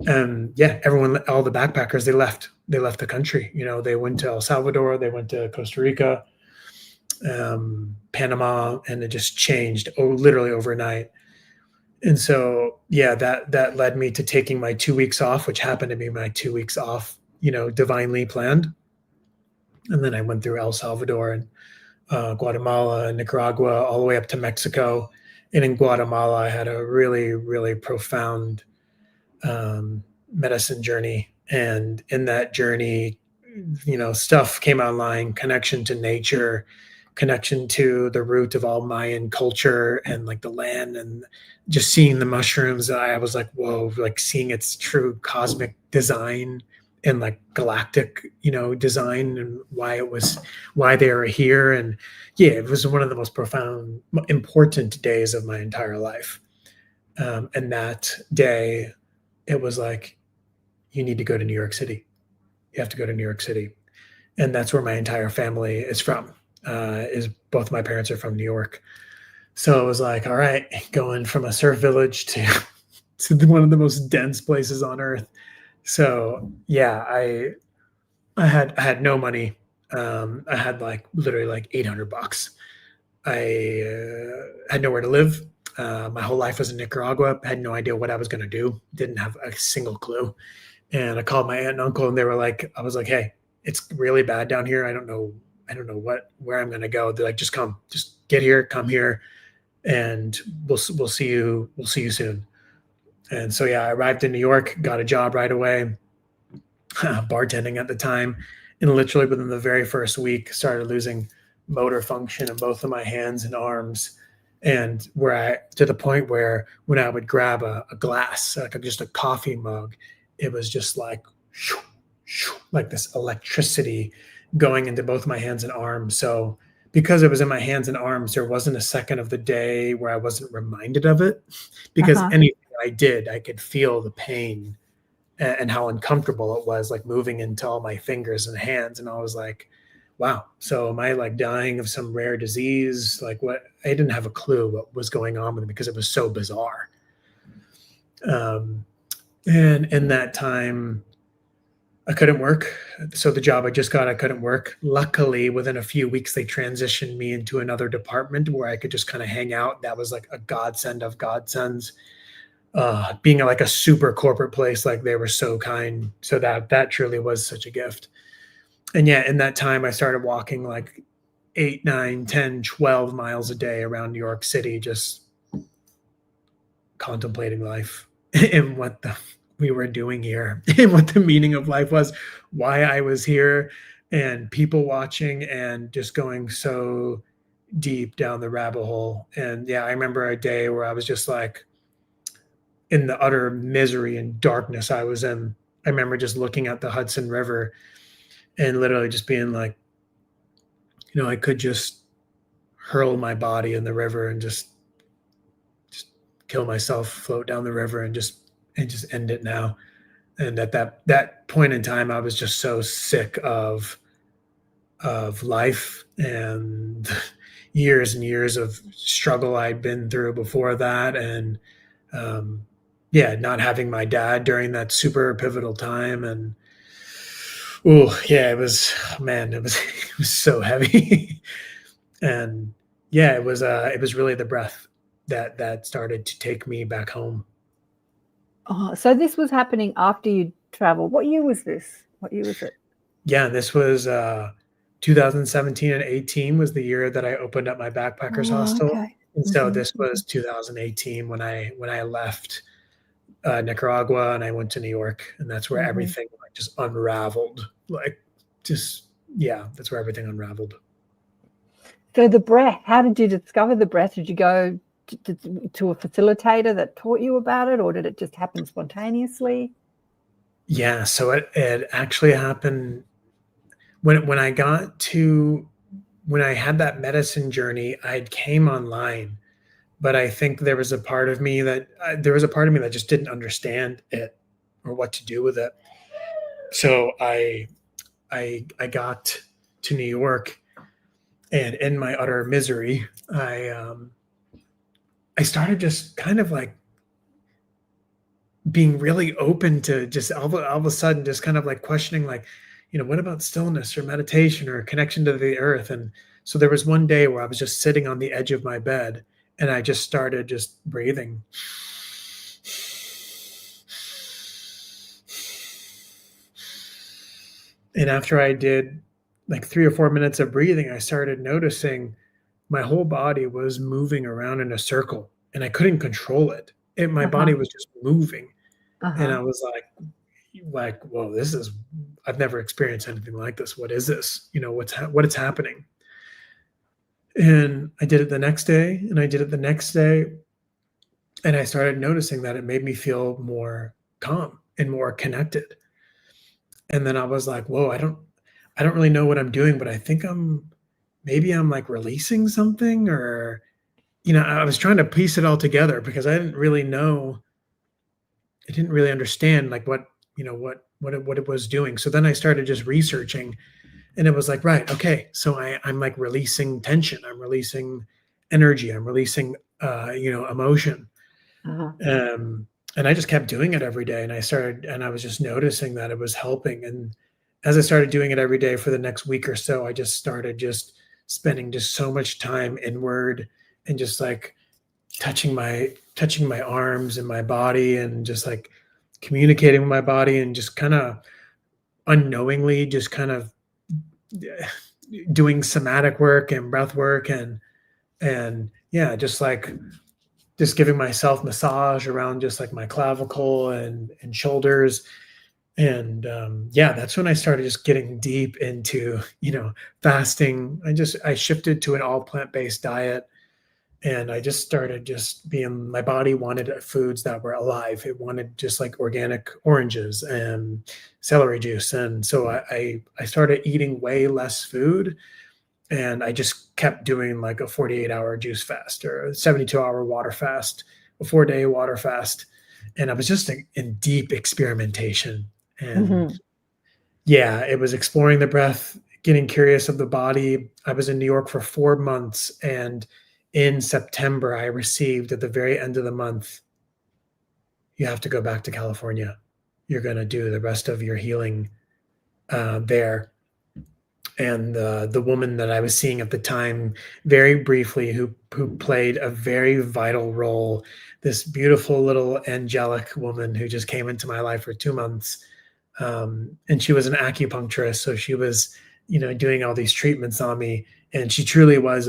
Everyone, all the backpackers, they left the country. They went to El Salvador, they went to Costa Rica, Panama, and it just changed literally overnight. And so, that led me to taking my 2 weeks off, which happened to be my 2 weeks off, divinely planned. And then I went through El Salvador and Guatemala, Nicaragua, all the way up to Mexico. And in Guatemala, I had a really, really profound medicine journey. And in that journey, stuff came online, connection to nature, connection to the root of all Mayan culture and like the land, and just seeing the mushrooms. I was like, whoa, like seeing its true cosmic design and like galactic, design, and why they are here. And it was one of the most profound, important days of my entire life. And that day, it was like, you need to go to New York City. You have to go to New York City. And that's where my entire family is from. Is both my parents are from New York. So it was like, all right, going from a surf village to one of the most dense places on earth. So yeah, I had no money. I had like literally like $800. I had nowhere to live. My whole life was in Nicaragua. Had no idea what I was going to do. Didn't have a single clue. And I called my aunt and uncle, and they were like, I was like, hey, it's really bad down here. I don't know where I'm going to go. They're like, just come, just get here, come here, and we'll see you soon. And so yeah, I arrived in New York, got a job right away, bartending at the time, and literally within the very first week, started losing motor function in both of my hands and arms, and to the point where when I would grab a glass, like just a coffee mug, it was just like this electricity going into both my hands and arms. So because it was in my hands and arms, there wasn't a second of the day where I wasn't reminded of it, because anything I did, I could feel the pain and how uncomfortable it was, like moving into all my fingers and hands. And I was like, wow, so am I like dying of some rare disease? Like what? I didn't have a clue what was going on with me because it was so bizarre. And in that time, I couldn't work. So the job I just got, I couldn't work. Luckily, within a few weeks, they transitioned me into another department where I could just kind of hang out. That was like a godsend of godsends. Being like a super corporate place, like they were so kind. So that truly was such a gift. And yeah, in that time, I started walking like 8, 9, 10, 12 miles a day around New York City, just contemplating life and what we were doing here and what the meaning of life was, why I was here, and people watching, and just going so deep down the rabbit hole. And yeah, I remember a day where I was just like in the utter misery and darkness I was in. I remember just looking at the Hudson River and literally just being like, I could just hurl my body in the river and just kill myself, float down the river, and just end it now. And at that point in time, I was just so sick of life and years and years of struggle I'd been through before that. And not having my dad during that super pivotal time. And it was so heavy. And yeah, it was really the breath that started to take me back home. Oh, so this was happening after you traveled. What year was this? What year was it? Yeah, this was 2017 and 18 was the year that I opened up my backpackers hostel. Okay. And so this was 2018 when I left Nicaragua and I went to New York, and that's where everything like just unraveled. That's where everything unraveled. So the breath, how did you discover the breath? Did you go to a facilitator that taught you about it, or did it just happen spontaneously? Yeah, so it actually happened when I had that medicine journey. I came online, but I think there was a part of me that just didn't understand it or what to do with it. So I got to New York, and in my utter misery, I started just kind of like being really open to just all of a sudden just kind of like questioning, like, what about stillness or meditation or connection to the earth? And so there was one day where I was just sitting on the edge of my bed, and I just started just breathing. And after I did like 3 or 4 minutes of breathing, I started noticing my whole body was moving around in a circle, and I couldn't control it. My body was just moving. And I was like, whoa, I've never experienced anything like this. What is this? What is happening? And I did it the next day, and I did it the next day. And I started noticing that it made me feel more calm and more connected. And then I was like, whoa, I don't really know what I'm doing, but I think maybe I'm like releasing something, or I was trying to piece it all together because I didn't really understand like what it was doing. So then I started just researching, and it was like, right, okay, so I'm like releasing tension, I'm releasing energy, I'm releasing emotion. Uh-huh. And I just kept doing it every day, and I was just noticing that it was helping. And as I started doing it every day for the next week or so, I just started just spending just so much time inward, and just like touching my arms and my body, and just like communicating with my body, and just kind of unknowingly just kind of doing somatic work and breath work, and yeah, just giving myself massage around just like my clavicle and shoulders. And yeah, that's when I started just getting deep into fasting. I shifted to an all plant-based diet, and I just started just being, my body wanted foods that were alive. It wanted just like organic oranges and celery juice. And so I started eating way less food, and I just kept doing like a 48-hour juice fast or a 72-hour water fast, a 4-day water fast. And I was just in deep experimentation. And yeah, it was exploring the breath, getting curious of the body. I was in New York for 4 months, and in September, I received at the very end of the month, you have to go back to California. You're going to do the rest of your healing there. And the woman that I was seeing at the time, very briefly, who played a very vital role, this beautiful little angelic woman who just came into my life for 2 months. And she was an acupuncturist. So she was, doing all these treatments on me. And she truly was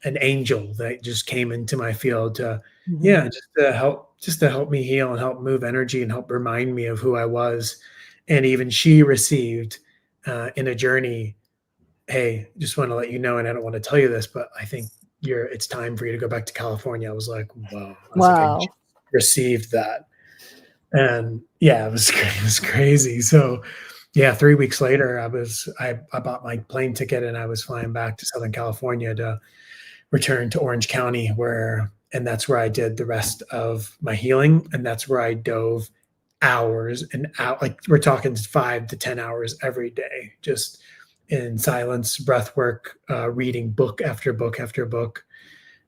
an angel that just came into my field to, yeah, just to help me heal and help move energy and help remind me of who I was. And even she received in a journey, hey, just want to let you know, and I don't want to tell you this, but I think it's time for you to go back to California. I was like, whoa. I was like, I just received that. And yeah, it was crazy. So yeah, 3 weeks later, I bought my plane ticket, and I was flying back to Southern California to return to Orange County, and that's where I did the rest of my healing. And that's where I dove hours and out, like we're talking 5 to 10 hours every day, just in silence, breath work, reading book after book after book,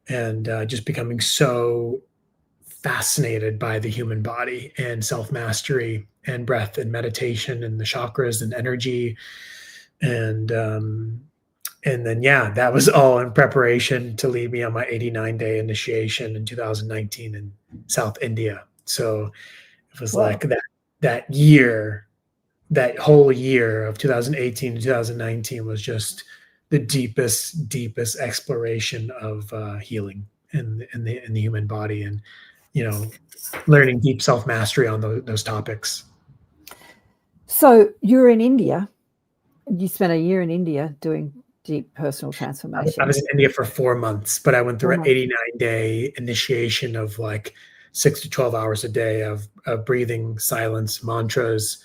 and just becoming so fascinated by the human body and self-mastery and breath and meditation and the chakras and energy. And then, yeah, that was all in preparation to lead me on my 89-day initiation in 2019 in South India. So it was like that year, that whole year of 2018 to 2019 was just the deepest exploration of healing in the human body, and learning deep self-mastery on those topics. So you're in India. You spent a year in India doing deep personal transformation. I was in India for 4 months, but I went through an 89-day initiation of like 6 to 12 hours a day of breathing, silence, mantras,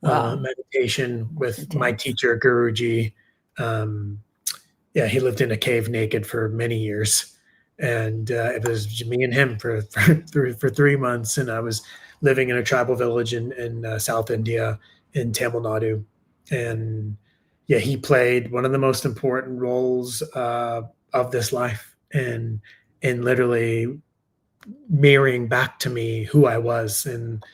meditation with my teacher, Guruji. Yeah, he lived in a cave naked for many years. And it was me and him for 3 months. And I was living in a tribal village in South India, in Tamil Nadu. And yeah, he played one of the most important roles of this life, and literally mirroring back to me who I was and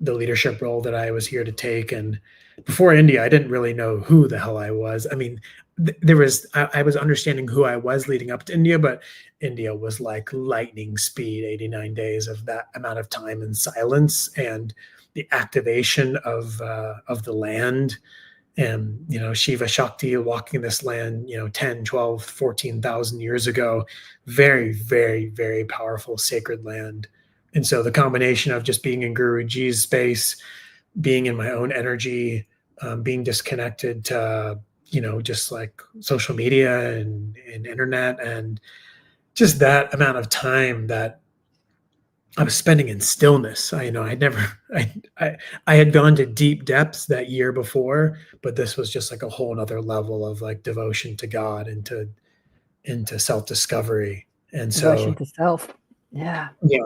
the leadership role that I was here to take. And before India, I didn't really know who the hell I was. I mean, I was understanding who I was leading up to India, but India was like lightning speed, 89 days of that amount of time in silence, and the activation of the land. And, Shiva Shakti walking this land, 10, 12, 14,000 years ago, very, very, very powerful sacred land. And so the combination of just being in Guruji's space, being in my own energy, being disconnected to, just like social media and internet, and just that amount of time that I was spending in stillness. I had gone to deep depths that year before, but this was just like a whole nother level of like devotion to God and to into self-discovery. And Devotion so, to self. Yeah. yeah,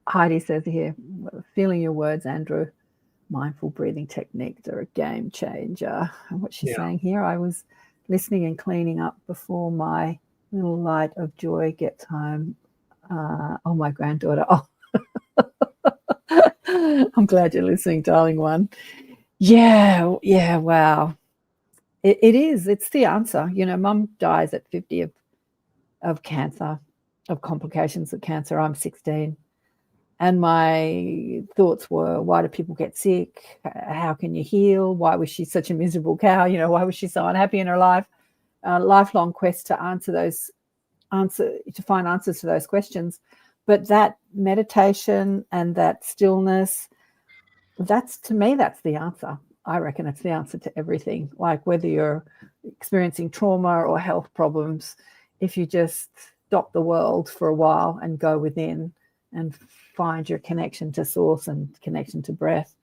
Heidi says here, feeling your words, Andrew. Mindful breathing techniques are a game changer. And what she's saying here, I was listening and cleaning up before my little light of joy gets home. Oh, my granddaughter. Oh, I'm glad you're listening, darling one. Yeah, wow. It is. It's the answer. You know, Mum dies at 50 of cancer, of complications of cancer. I'm 16. And my thoughts were, why do people get sick? How can you heal? Why was she such a miserable cow? You know, why was she so unhappy in her life? Lifelong quest to find answers to those questions. But that meditation and that stillness, to me, that's the answer. I reckon it's the answer to everything. Like whether you're experiencing trauma or health problems, if you just stop the world for a while and go within and find your connection to source and connection to breath.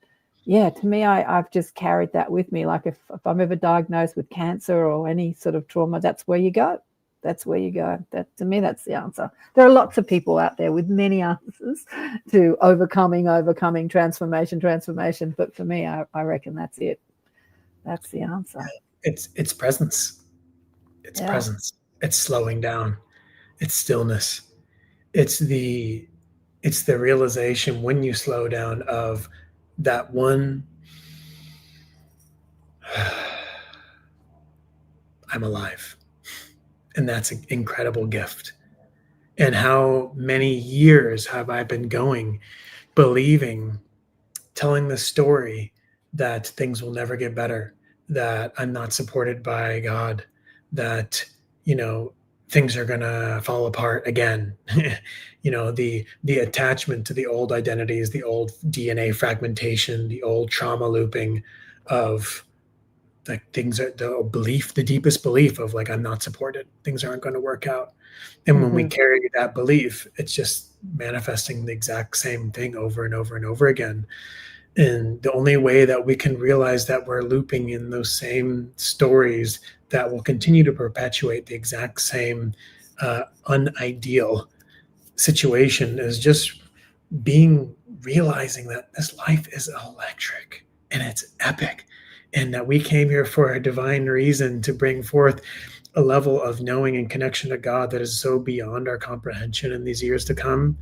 Yeah, to me, I've just carried that with me. Like if I'm ever diagnosed with cancer or any sort of trauma, that's where you go. That's where you go. That, to me, that's the answer. There are lots of people out there with many answers to overcoming, transformation. But for me, I reckon that's it. That's the answer. It's presence. It's presence. It's slowing down. It's stillness. It's the realization when you slow down of that one, I'm alive. And that's an incredible gift. And how many years have I been going, believing, telling the story that things will never get better, that I'm not supported by God, that, you know, things are going to fall apart again. You know, the attachment to the old identities, the old DNA fragmentation, the old trauma looping of like things are the deepest belief of like, I'm not supported. Things aren't going to work out. And when we carry that belief, it's just manifesting the exact same thing over and over and over again. And the only way that we can realize that we're looping in those same stories that will continue to perpetuate the exact same unideal situation is just realizing that this life is electric and it's epic, and that we came here for a divine reason to bring forth a level of knowing and connection to God that is so beyond our comprehension in these years to come.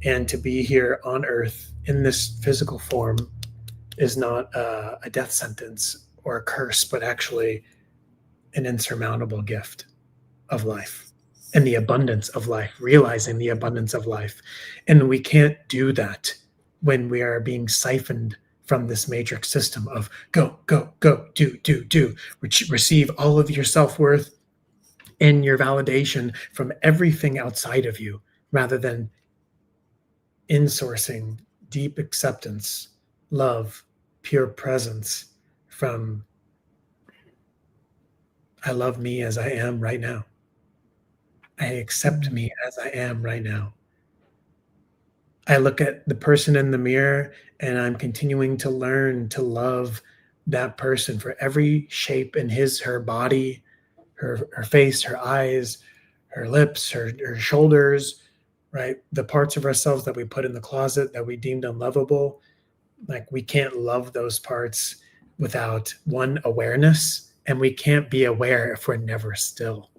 And to be here on earth in this physical form is not a death sentence or a curse, but actually an insurmountable gift of life and the abundance of life, realizing the abundance of life. And we can't do that when we are being siphoned from this matrix system of go, go, go, do, receive all of your self-worth and your validation from everything outside of you, rather than insourcing deep acceptance, love, pure presence from I love me as I am right now. I accept me as I am right now. I look at the person in the mirror and I'm continuing to learn to love that person for every shape in her body, her face, her eyes, her lips, her shoulders, right? The parts of ourselves that we put in the closet that we deemed unlovable. Like we can't love those parts without one awareness, and we can't be aware if we're never still.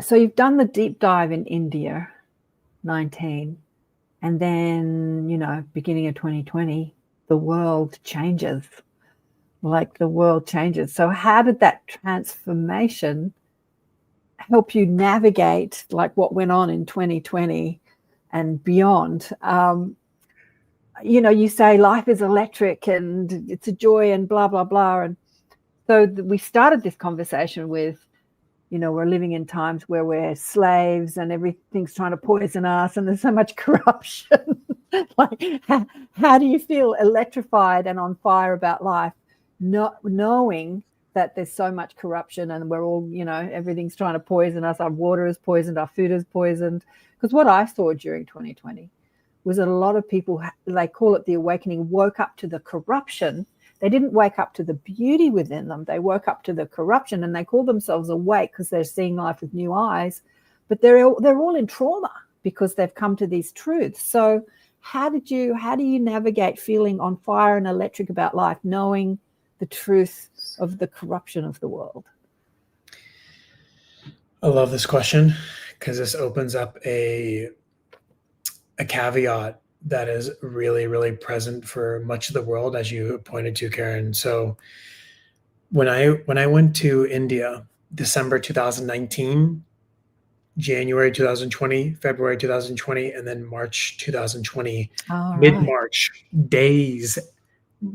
So you've done the deep dive in India, 19, and then, you know, beginning of 2020, the world changes. Like the world changes. So how did that transformation help you navigate like what went on in 2020 and beyond? You know, you say life is electric and it's a joy and blah, blah, blah. And so we started this conversation with, you know, we're living in times where we're slaves and everything's trying to poison us and there's so much corruption. Like, how do you feel electrified and on fire about life, not knowing that there's so much corruption and we're all, you know, everything's trying to poison us. Our water is poisoned, our food is poisoned. Because what I saw during 2020 was that a lot of people, they call it the awakening, woke up to the corruption They didn't wake up to the beauty within them. They woke up to the corruption, and they call themselves awake because they're seeing life with new eyes. But they're all in trauma because they've come to these truths. So how do you navigate feeling on fire and electric about life, knowing the truth of the corruption of the world? I love this question because this opens up a caveat that is really, really present for much of the world, as you pointed to, Karen. So when I went to India, December 2019, January 2020, February 2020, and then March 2020, mid-March, days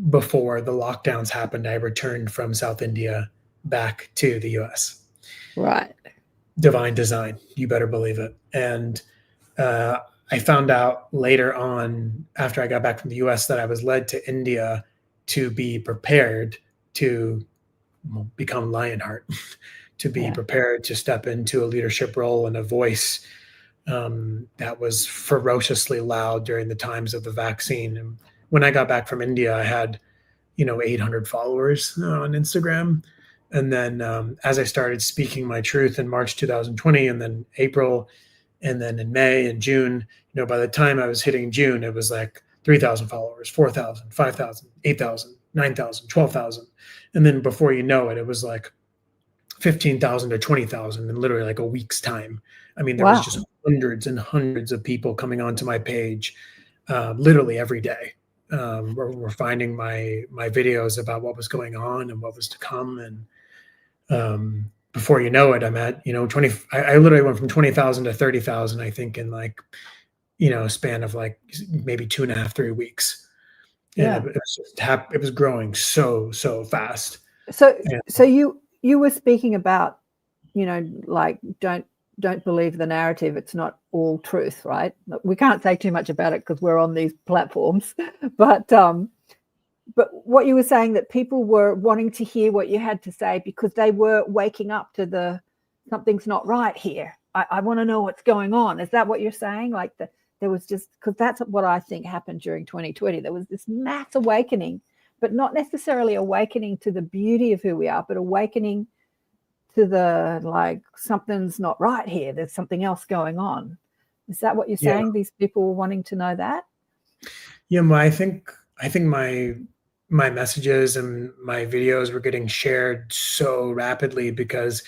before the lockdowns happened, I returned from South India back to the US. Right. Divine design, you better believe it. And I found out later on, after I got back from the US, that I was led to India to be prepared to become Lionheart, to be prepared to step into a leadership role and a voice that was ferociously loud during the times of the vaccine. And when I got back from India, I had, 800 followers on Instagram. And then as I started speaking my truth in March 2020, and then April, and then in May and June, by the time I was hitting June, it was like 3,000 followers, 4,000, 5,000, 8,000, 9,000, 12,000. And then before you know it, it was like 15,000 to 20,000 in literally like a week's time. I mean, there was just hundreds and hundreds of people coming onto my page literally every day. We're finding my videos about what was going on and what was to come. And before you know it, I'm at, 20, I literally went from 20,000 to 30,000, I think, in like, a span of like maybe 2.5, 3 weeks. Yeah. And it was growing so fast. So you were speaking about, like, don't believe the narrative. It's not all truth, right? We can't say too much about it because we're on these platforms, but what you were saying, that people were wanting to hear what you had to say because they were waking up to something's not right here. I want to know what's going on. Is that what you're saying? Like there was just, because that's what I think happened during 2020. There was this mass awakening, but not necessarily awakening to the beauty of who we are, but awakening to the, like, something's not right here. There's something else going on. Is that what you're saying? These people were wanting to know that? Yeah, I think my messages and my videos were getting shared so rapidly because,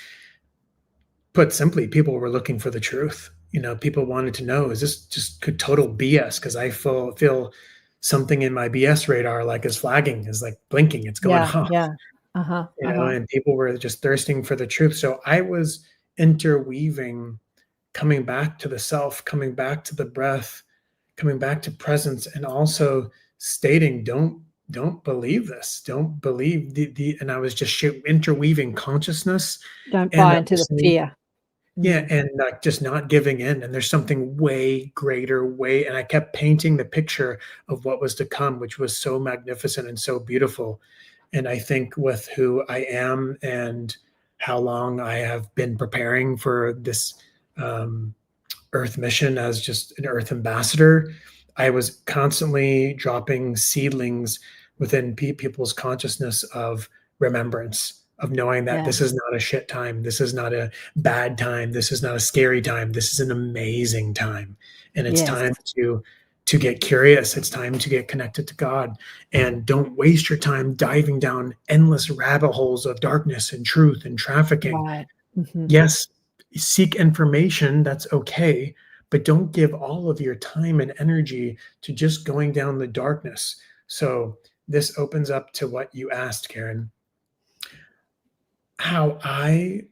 put simply, people were looking for the truth. People wanted to know, is this just total BS? Because I feel something in my BS radar is flagging, is like blinking, it's going off. Yeah. And people were just thirsting for the truth. So I was interweaving, coming back to the self, coming back to the breath, coming back to presence, and also stating, don't believe this. Don't believe and I was just interweaving consciousness. Don't buy into the fear. Yeah. And just not giving in. And there's something way greater, and I kept painting the picture of what was to come, which was so magnificent and so beautiful. And I think with who I am and how long I have been preparing for this Earth mission as just an Earth ambassador, I was constantly dropping seedlings within people's consciousness of remembrance, of knowing that this is not a shit time. This is not a bad time. This is not a scary time. This is an amazing time. And it's time to get curious. It's time to get connected to God. And don't waste your time diving down endless rabbit holes of darkness and truth and trafficking. Right. Mm-hmm. Yes, seek information. That's okay. But don't give all of your time and energy to just going down the darkness. So this opens up to what you asked, Karen. How I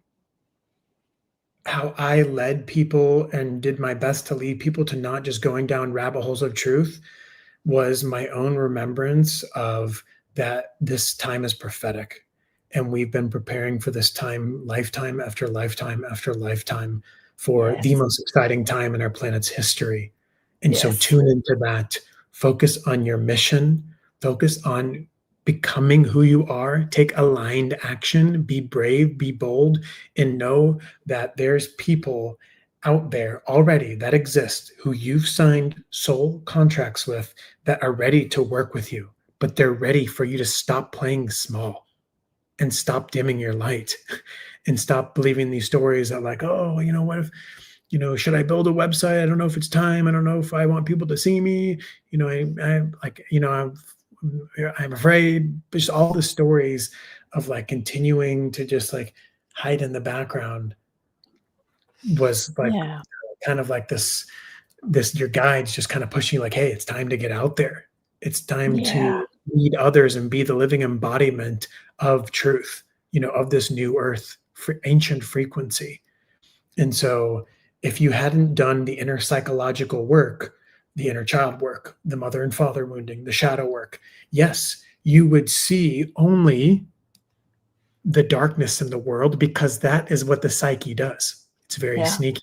led people and did my best to lead people to not just going down rabbit holes of truth was my own remembrance of that this time is prophetic. And we've been preparing for this time, lifetime after lifetime after lifetime, for the most exciting time in our planet's history. And so tune into that, focus on your mission, focus on becoming who you are, take aligned action, be brave, be bold, and know that there's people out there already that exist who you've signed soul contracts with that are ready to work with you. but they're ready for you to stop playing small and stop dimming your light and stop believing these stories that like, oh, what if, should I build a website? I don't know if it's time. I don't know if I want people to see me. I'm afraid. Just all the stories of like continuing to just like hide in the background was like kind of like this your guides just kind of pushing you like, hey, it's time to get out there. It's time to lead others and be the living embodiment of truth, of this new earth, ancient frequency. And so if you hadn't done the inner psychological work, the inner child work, the mother and father wounding, the shadow work, yes, you would see only the darkness in the world, because that is what the psyche does. It's very sneaky.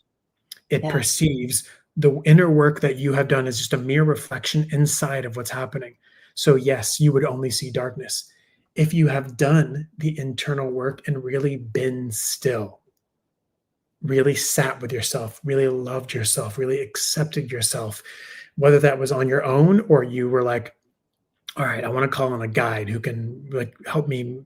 It perceives the inner work that you have done as just a mere reflection inside of what's happening. So yes, you would only see darkness. If you have done the internal work and really been still, really sat with yourself, really loved yourself, really accepted yourself, whether that was on your own or you were like, all right, I want to call on a guide who can like help me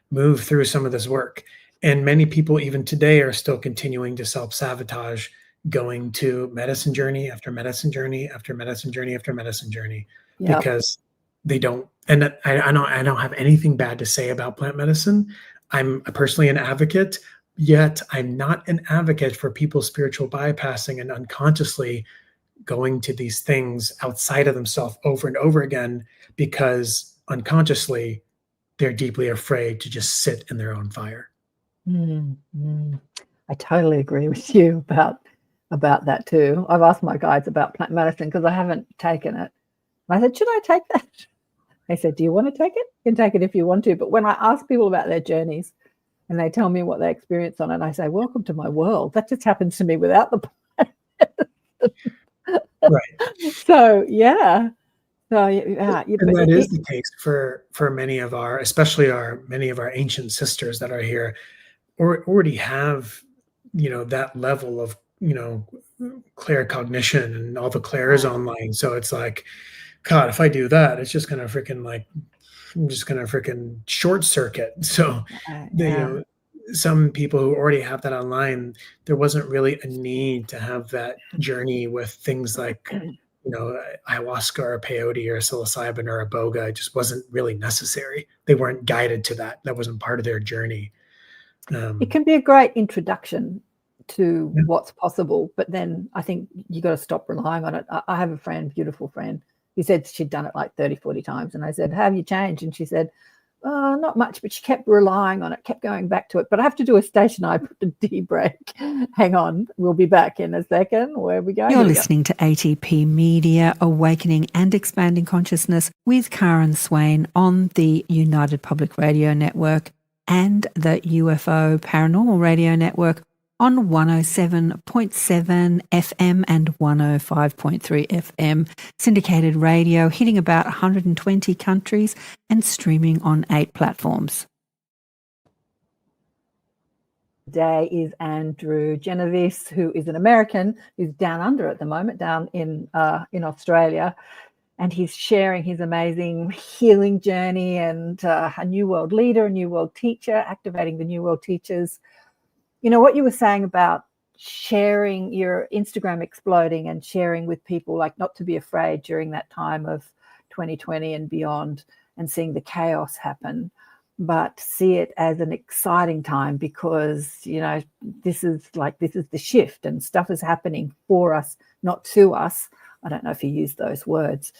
move through some of this work. And many people even today are still continuing to self-sabotage, going to medicine journey after medicine journey after medicine journey after medicine journey, because they don't. And I don't have anything bad to say about plant medicine. I'm personally an advocate, yet I'm not an advocate for people spiritual bypassing and unconsciously going to these things outside of themselves over and over again, because unconsciously they're deeply afraid to just sit in their own fire. I totally agree with you about that too. I've asked my guides about plant medicine because I haven't taken it. And I said, should I take that? They said, do you want to take it? You can take it if you want to. But when I ask people about their journeys and they tell me what they experience on it, I say, welcome to my world. That just happens to me without the plant. Right. So, yeah. So, and that is the case for many of our, especially many of our ancient sisters that are here, or already have, that level of, claircognition and all the clairs online. So it's like, God, if I do that, it's just gonna I'm just gonna freaking short circuit. So some people who already have that online, there wasn't really a need to have that journey with things like ayahuasca or peyote or psilocybin or iboga. It just wasn't really necessary. They weren't guided to that. That wasn't part of their journey. It can be a great introduction to what's possible, but then I think you got to stop relying on it. I have a friend, beautiful friend, who said she'd done it like 30, 40 times. And I said, have you changed? And she said, oh, not much, but she kept relying on it, kept going back to it. But I have to do a station. I put a tea break. Hang on. We'll be back in a second. Where are we going? You're listening to ATP Media, Awakening and Expanding Consciousness with Karen Swain on the United Public Radio Network and the UFO Paranormal Radio Network on 107.7 FM and 105.3 FM, syndicated radio, hitting about 120 countries and streaming on 8 platforms. Today is Andrew Genovese, who is an American who's down under at the moment, down in Australia, and he's sharing his amazing healing journey and a New World leader, a New World teacher, activating the New World teachers. What you were saying about sharing your Instagram exploding and sharing with people, like not to be afraid during that time of 2020 and beyond and seeing the chaos happen, but see it as an exciting time because, this is the shift and stuff is happening for us, not to us. I don't know if he used those words.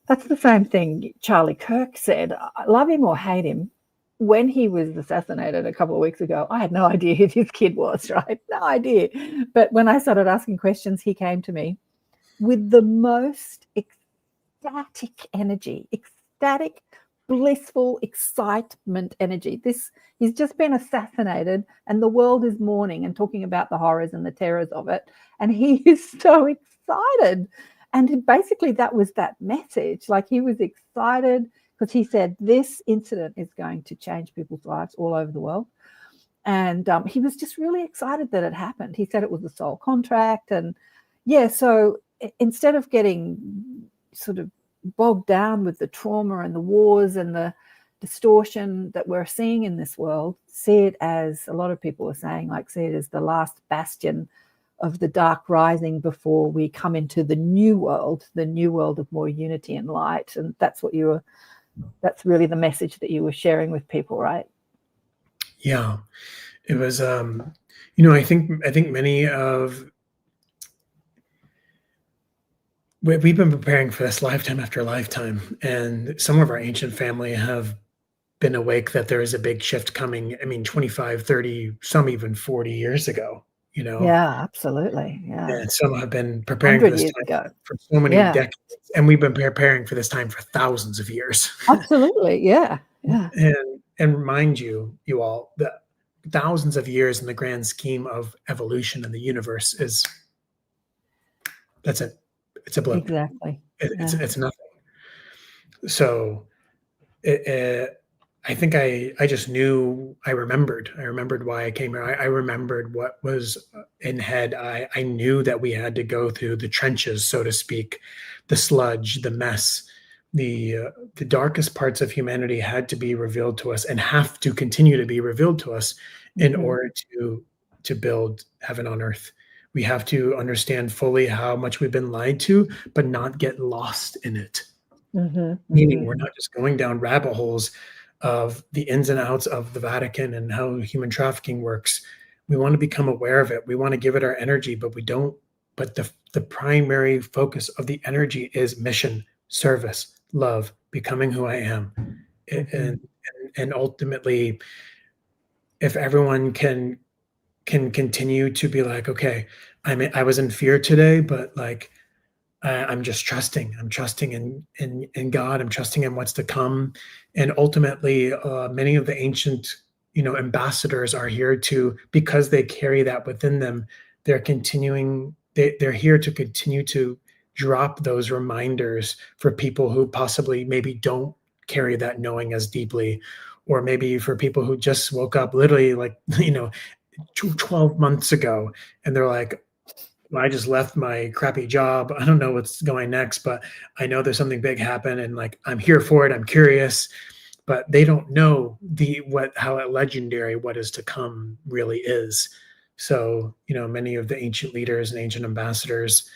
That's the same thing Charlie Kirk said. I love him or hate him. When he was assassinated a couple of weeks ago, I had no idea who his kid was, right? No idea. But when I started asking questions, he came to me with the most ecstatic energy, ecstatic, blissful excitement energy. He's just been assassinated and the world is mourning and talking about the horrors and the terrors of it. And he is so excited. And basically that was that message. Like he was excited because he said this incident is going to change people's lives all over the world. And he was just really excited that it happened. He said it was a soul contract. And so instead of getting sort of bogged down with the trauma and the wars and the distortion that we're seeing in this world, see it as, a lot of people are saying, like, see it as the last bastion of the dark rising before we come into the new world of more unity and light. And that's really the message that you were sharing with people, right? Yeah, it was, I think many of, we've been preparing for this lifetime after lifetime, and some of our ancient family have been awake that there is a big shift coming. I mean, 25, 30, some even 40 years ago, Yeah, absolutely. Yeah. and some have been preparing for 100 this years time ago. for so many Yeah, decades, and we've been preparing for this time for thousands of years. absolutely. Yeah. Yeah. And remind you all that thousands of years in the grand scheme of evolution in the universe that's it. It's a blip. Exactly. It's nothing. So I think I just knew, I remembered why I came here. I remembered what was in head. I knew that we had to go through the trenches, so to speak, the sludge, the mess, the darkest parts of humanity had to be revealed to us and have to continue to be revealed to us in order to build heaven on earth. We have to understand fully how much we've been lied to, but not get lost in it. Meaning we're not just going down rabbit holes of the ins and outs of the Vatican and how human trafficking works. We want to become aware of it. We want to give it our energy, but we don't. But the primary focus of the energy is mission, service, love, becoming who I am. And ultimately, if everyone can continue to be like, okay, I was in fear today, but like, I'm just trusting. I'm trusting in God. I'm trusting in what's to come. And ultimately, many of the ancient, ambassadors are here to, because they carry that within them, they're continuing. They're here to continue to drop those reminders for people who possibly maybe don't carry that knowing as deeply, or maybe for people who just woke up literally like 12 months ago, and they're like, I just left my crappy job. I don't know what's going next, but I know there's something big happen, and like, I'm here for it. I'm curious, but they don't know how legendary what is to come really is. So, many of the ancient leaders and ancient ambassadors,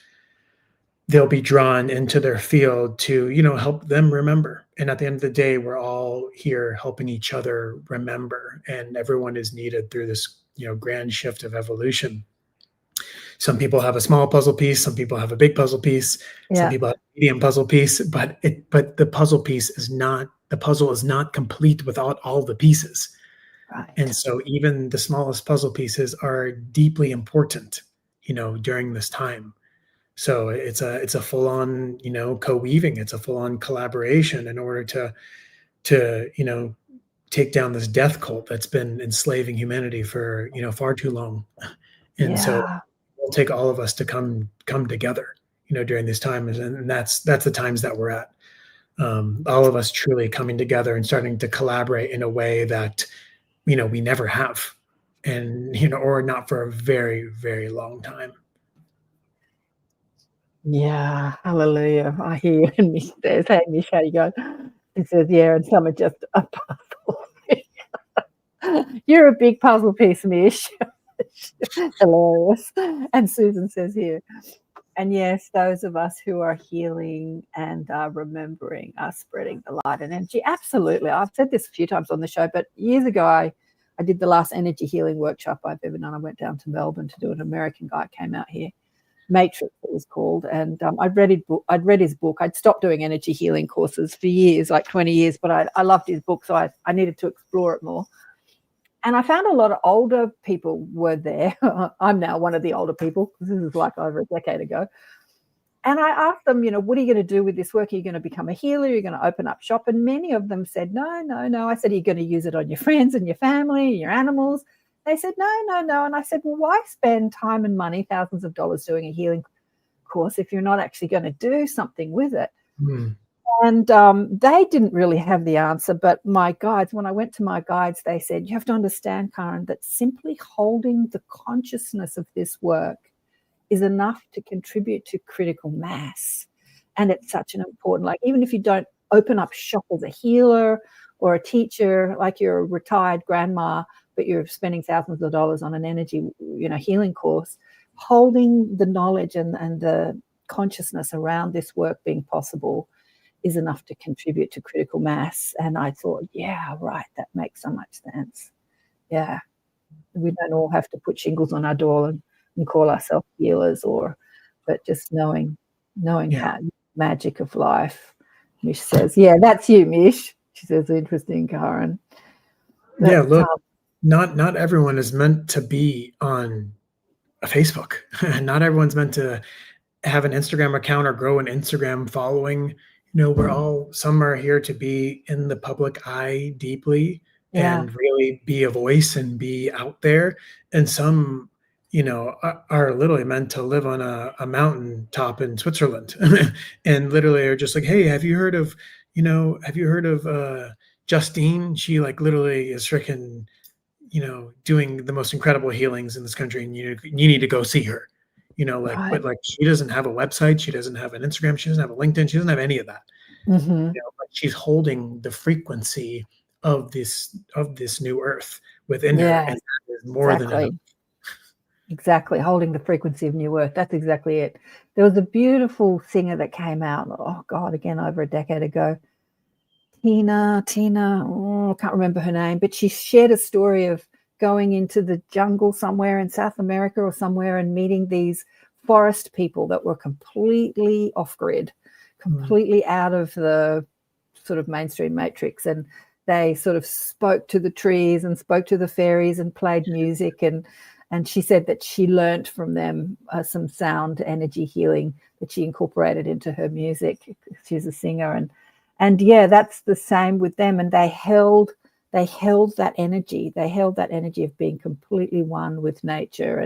they'll be drawn into their field to, help them remember. And at the end of the day, we're all here helping each other remember, and everyone is needed through this, grand shift of evolution. Some people have a small puzzle piece. Some people have a big puzzle piece. Some people have a medium puzzle piece. But the puzzle is not complete without all the pieces. Right. And so even the smallest puzzle pieces are deeply important, during this time. So it's a full-on, co-weaving. It's a full-on collaboration in order to take down this death cult that's been enslaving humanity for far too long. And so it'll take all of us to come together, during these times, and that's the times that we're at. All of us truly coming together and starting to collaborate in a way that we never have, and or not for a very, very long time. Yeah, hallelujah. I hear you. And Mish says, hey, Mish, how you going? He says, yeah, and some are just a puzzle. You're a big puzzle piece, Mish. Hilarious. And Susan says here, and yes, those of us who are healing and are remembering are spreading the light and energy. Absolutely. I've said this a few times on the show, but years ago, I did the last energy healing workshop I've ever done. I went down to Melbourne to do it. An American guy came out here, Matrix it was called, and I'd read his book. I'd stopped doing energy healing courses for years, like 20 years, but I loved his book, so I needed to explore it more. And I found a lot of older people were there. I'm now one of the older people, because this is like over a decade ago. And I asked them, what are you going to do with this work? Are you going to become a healer? Are you going to open up shop? And many of them said, no. I said, are you going to use it on your friends and your family, your animals? They said, no. And I said, well, why spend time and money, thousands of dollars doing a healing course if you're not actually going to do something with it? And they didn't really have the answer. But my guides, when I went to my guides, they said, you have to understand, Karen, that simply holding the consciousness of this work is enough to contribute to critical mass. And it's such an important, like, even if you don't open up shop as a healer or a teacher, like you're a retired grandma, but you're spending thousands of dollars on an energy, healing course, holding the knowledge and the consciousness around this work being possible is enough to contribute to critical mass. And I thought, yeah, right, that makes so much sense. Yeah. We don't all have to put shingles on our door and call ourselves healers, but just knowing how magic of life. Mish says, yeah, that's you, Mish. She says, interesting, Karen. Yeah, look, not everyone is meant to be on a Facebook. Not everyone's meant to have an Instagram account or grow an Instagram following. Some are here to be in the public eye deeply and really be a voice and be out there. And some, are literally meant to live on a mountain top in Switzerland and literally are just like, hey, have you heard of Justine? She like literally is freaking, doing the most incredible healings in this country, and you need to go see her. Right. But like she doesn't have a website, she doesn't have an Instagram, she doesn't have a LinkedIn, she doesn't have any of that. Mm-hmm. But she's holding the frequency of this new earth within her, and that is more than enough. Exactly, holding the frequency of new earth. That's exactly it. There was a beautiful singer that came out, oh God, again, over a decade ago. Tina, I can't remember her name, but she shared a story of going into the jungle somewhere in South America or somewhere and meeting these forest people that were completely off-grid, completely out of the sort of mainstream matrix. And they sort of spoke to the trees and spoke to the fairies and played music. And she said that she learned from them some sound energy healing that she incorporated into her music. She's a singer. And yeah, that's the same with them. And they held that energy. They held that energy of being completely one with nature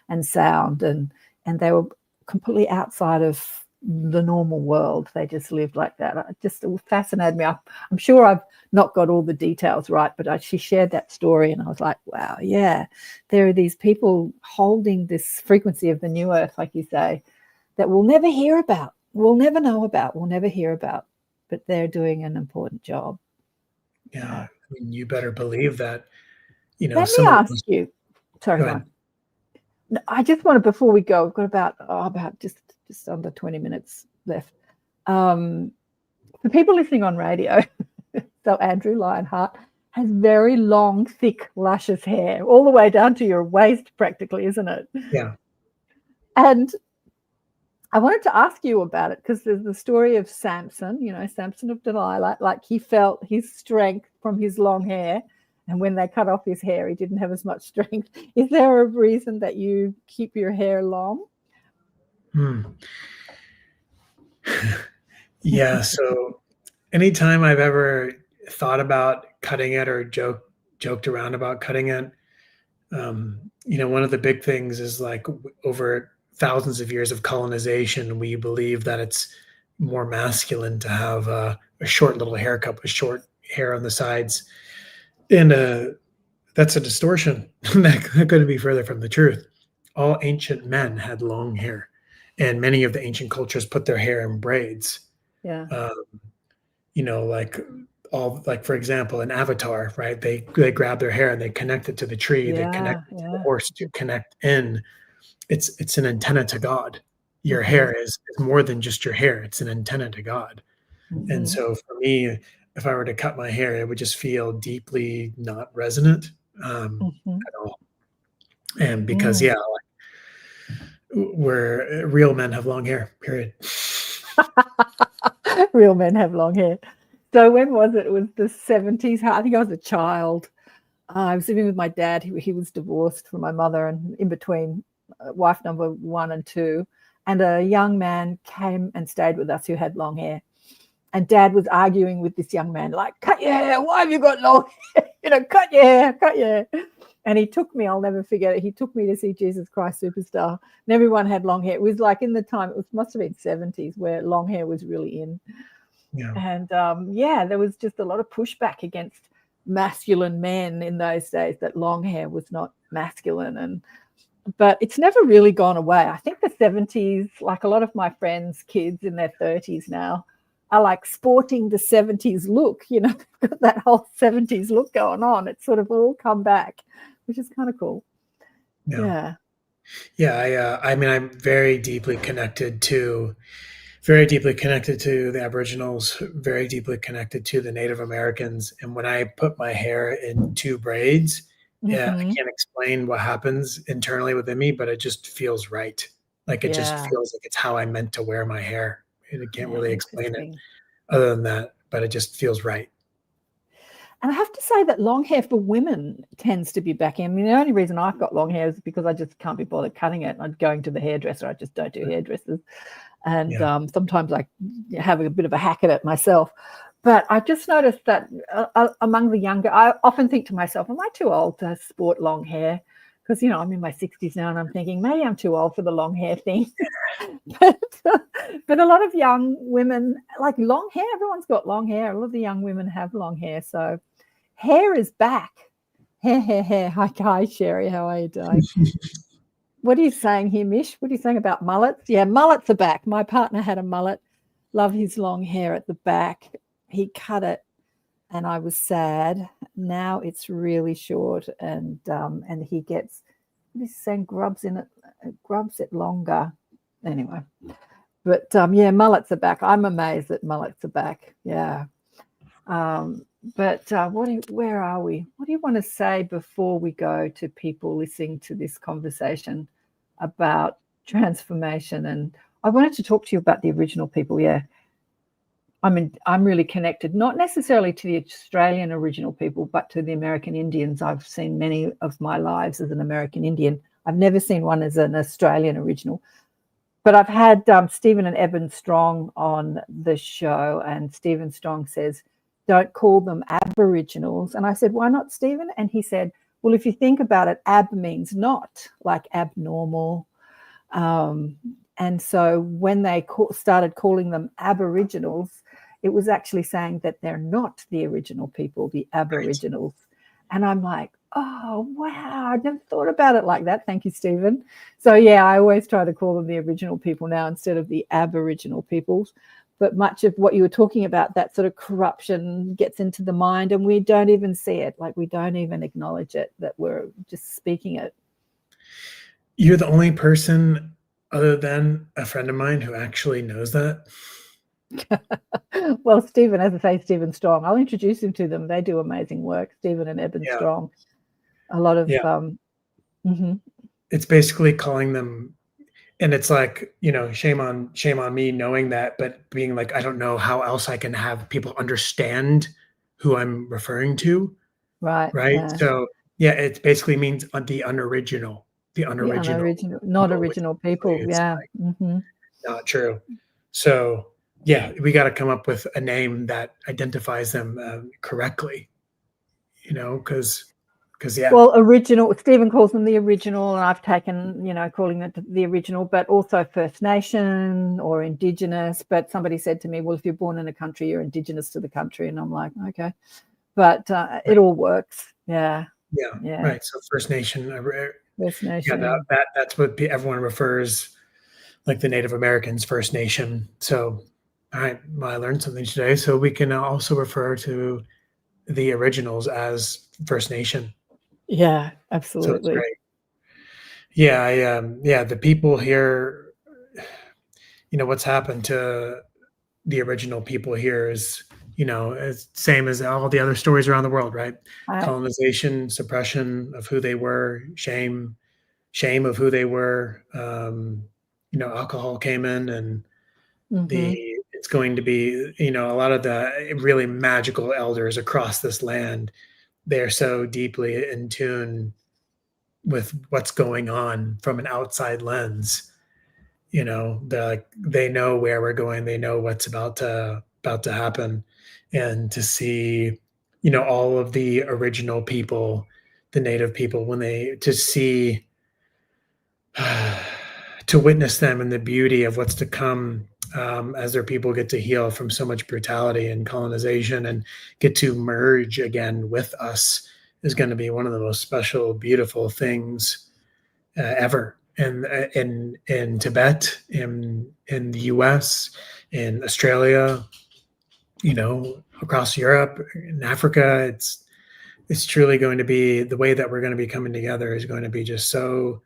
and sound. And they were completely outside of the normal world. They just lived like that. It fascinated me. I'm sure I've not got all the details right, but she shared that story and I was like, wow, yeah, there are these people holding this frequency of the new earth, like you say, that we'll never hear about, we'll never know about, we'll never hear about, but they're doing an important job. Yeah, I mean, you better believe that, Let me ask you, sorry, Ron. No, I just want to, before we go, we've got about just under 20 minutes left. For people listening on radio, so Andrew Lionheart has very long, thick, luscious hair, all the way down to your waist practically, isn't it? Yeah. And I wanted to ask you about it because there's the story of Samson, Samson of Delilah, like he felt his strength from his long hair. And when they cut off his hair, he didn't have as much strength. Is there a reason that you keep your hair long? Yeah. So anytime I've ever thought about cutting it or joked around about cutting it, one of the big things is like over thousands of years of colonization, we believe that it's more masculine to have a short little haircut with short hair on the sides. And that's a distortion. That couldn't be further from the truth. All ancient men had long hair, and many of the ancient cultures put their hair in braids. Yeah. Like for example, in Avatar, right? They grab their hair and they connect it to the tree. They connect it to the horse to connect in. It's an antenna to God. Your hair is more than just your hair. It's an antenna to God. And so for me, if I were to cut my hair, it would just feel deeply not resonant at all. And because, where real men have long hair, period. Real men have long hair. So when was it? It was the 70s. I think I was a child. I was living with my dad. He was divorced from my mother, and in between wife number 1 and 2. And a young man came and stayed with us who had long hair. And Dad was arguing with this young man, like, cut your hair. Why have you got long hair? Cut your hair. And he took me, I'll never forget it. He took me to see Jesus Christ Superstar. And everyone had long hair. It was like in the time, must have been 70s where long hair was really in. Yeah. And there was just a lot of pushback against masculine men in those days, that long hair was not masculine. And but it's never really gone away. I think the 70s, like a lot of my friends' kids in their 30s now, are like sporting the 70s look, you know, they've got that whole 70s look going on. It's sort of all come back, which is kind of cool. Yeah. I mean, I'm very deeply connected to the Aboriginals, very deeply connected to the Native Americans. And when I put my hair in 2 braids, I can't explain what happens internally within me, but it just feels right. Like it just feels like it's how I meant to wear my hair. And I can't really explain it other than that, but it just feels right. And I have to say that long hair for women tends to be back in. I mean, the only reason I've got long hair is because I just can't be bothered cutting it. I'm going to the hairdresser. I just don't do hairdressers. And sometimes I have a bit of a hack at it myself. But I just noticed that among the younger, I often think to myself, am I too old to sport long hair? Because, you know, I'm in my 60s now and I'm thinking maybe I'm too old for the long hair thing. but a lot of young women like long hair. Everyone's got long hair. A lot of the young women have long hair. So hair is back. Hair. Hi, Sherry. How are you doing? What are you saying here, Mish? What are you saying about mullets? Yeah, mullets are back. My partner had a mullet. Love his long hair at the back. He cut it and I was sad. Now it's really short and he gets, what is he saying, grubs it longer. Anyway, but mullets are back. I'm amazed that mullets are back. Yeah. But where are we? What do you want to say before we go to people listening to this conversation about transformation? And I wanted to talk to you about the original people. Yeah. I mean, I'm really connected, not necessarily to the Australian original people, but to the American Indians. I've seen many of my lives as an American Indian. I've never seen one as an Australian original. But I've had Stephen and Eben Strong on the show, and Stephen Strong says, don't call them Aboriginals. And I said, why not, Stephen? And he said, well, if you think about it, ab means not, like abnormal. And so when they started calling them Aboriginals, it was actually saying that they're not the original people, the Aboriginals. Right. And I'm like, oh, wow, I never thought about it like that. Thank you, Stephen. So, yeah, I always try to call them the original people now instead of the Aboriginal peoples. But much of what you were talking about, that sort of corruption gets into the mind and we don't even see it. Like we don't even acknowledge it, that we're just speaking it. You're the only person other than a friend of mine who actually knows that. Well, Stephen, as I say, Stephen Strong, I'll introduce him to them. They do amazing work, Stephen and Eben Strong. A lot of It's basically calling them, and it's like, you know, shame on me knowing that, but being like, I don't know how else I can have people understand who I'm referring to. Right. Yeah. So it basically means the unoriginal. Not original people. Yeah. Like not true. So yeah, we got to come up with a name that identifies them correctly, you know, because well, original, Stephen calls them the original, and I've taken, you know, calling it the original, but also First Nation or Indigenous. But somebody said to me, well, if you're born in a country, you're Indigenous to the country. And I'm like, okay, but it all works. Yeah. Right. So First Nation. Yeah, that's what everyone refers, like the Native Americans, First Nation. So, all right, well, I learned something today. So we can also refer to the originals as First Nation. Yeah, absolutely. So it's great. Yeah, the people here, you know, what's happened to the original people here is, you know, it's same as all the other stories around the world, right? Colonization, suppression of who they were, shame of who they were. You know, alcohol came in, and it's going to be, you know, a lot of the really magical elders across this land. They're so deeply in tune with what's going on from an outside lens. You know, they know where we're going. They know what's about to happen. And to see, you know, all of the original people, the native people, to witness them and the beauty of what's to come as their people get to heal from so much brutality and colonization and get to merge again with us is going to be one of the most special, beautiful things. ever. And in Tibet, in the US, in Australia, across Europe, in Africa, it's truly going to be, the way that we're going to be coming together is going to be just so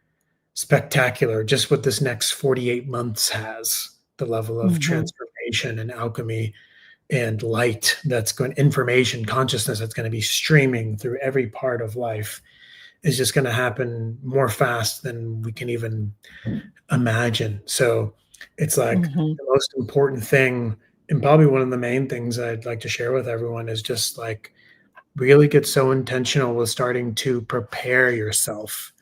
spectacular. Just what this next 48 months has, the level of transformation and alchemy and light information, consciousness that's going to be streaming through every part of life is just going to happen more fast than we can even imagine. So it's like the most important thing, and probably one of the main things I'd like to share with everyone, is just like really get so intentional with starting to prepare yourself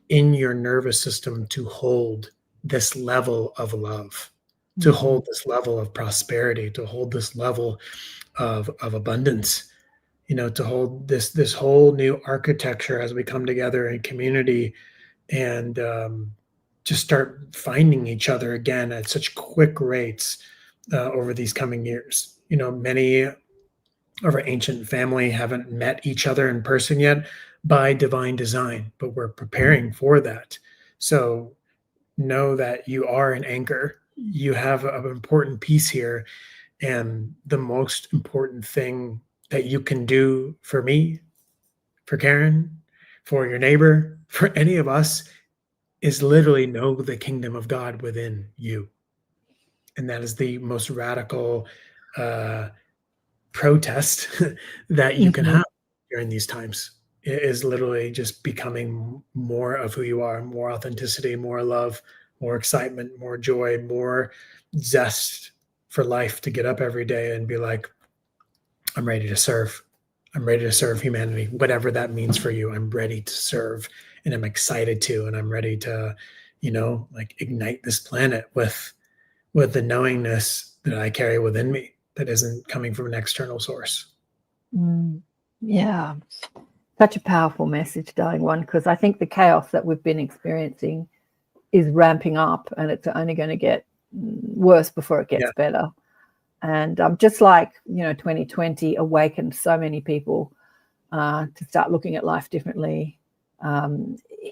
in your nervous system to hold this level of love, to hold this level of prosperity, to hold this level of abundance, to hold this whole new architecture as we come together in community and just start finding each other again at such quick rates over these coming years. Many of our ancient family haven't met each other in person yet by divine design, but we're preparing for that. So know that you are an anchor. You have an important piece here. And the most important thing that you can do for me, for Karen, for your neighbor, for any of us, is literally know the kingdom of God within you. And that is the most radical protest that you can have during these times. It is literally just becoming more of who you are, more authenticity, more love, more excitement, more joy, more zest for life, to get up every day and be like, I'm ready to serve. I'm ready to serve humanity, whatever that means for you. I'm ready to serve, and I'm excited to, and I'm ready to, ignite this planet with the knowingness that I carry within me that isn't coming from an external source. Yeah. Such a powerful message, darling one, because I think the chaos that we've been experiencing is ramping up, and it's only going to get worse before it gets better. And just like, 2020 awakened so many people to start looking at life differently.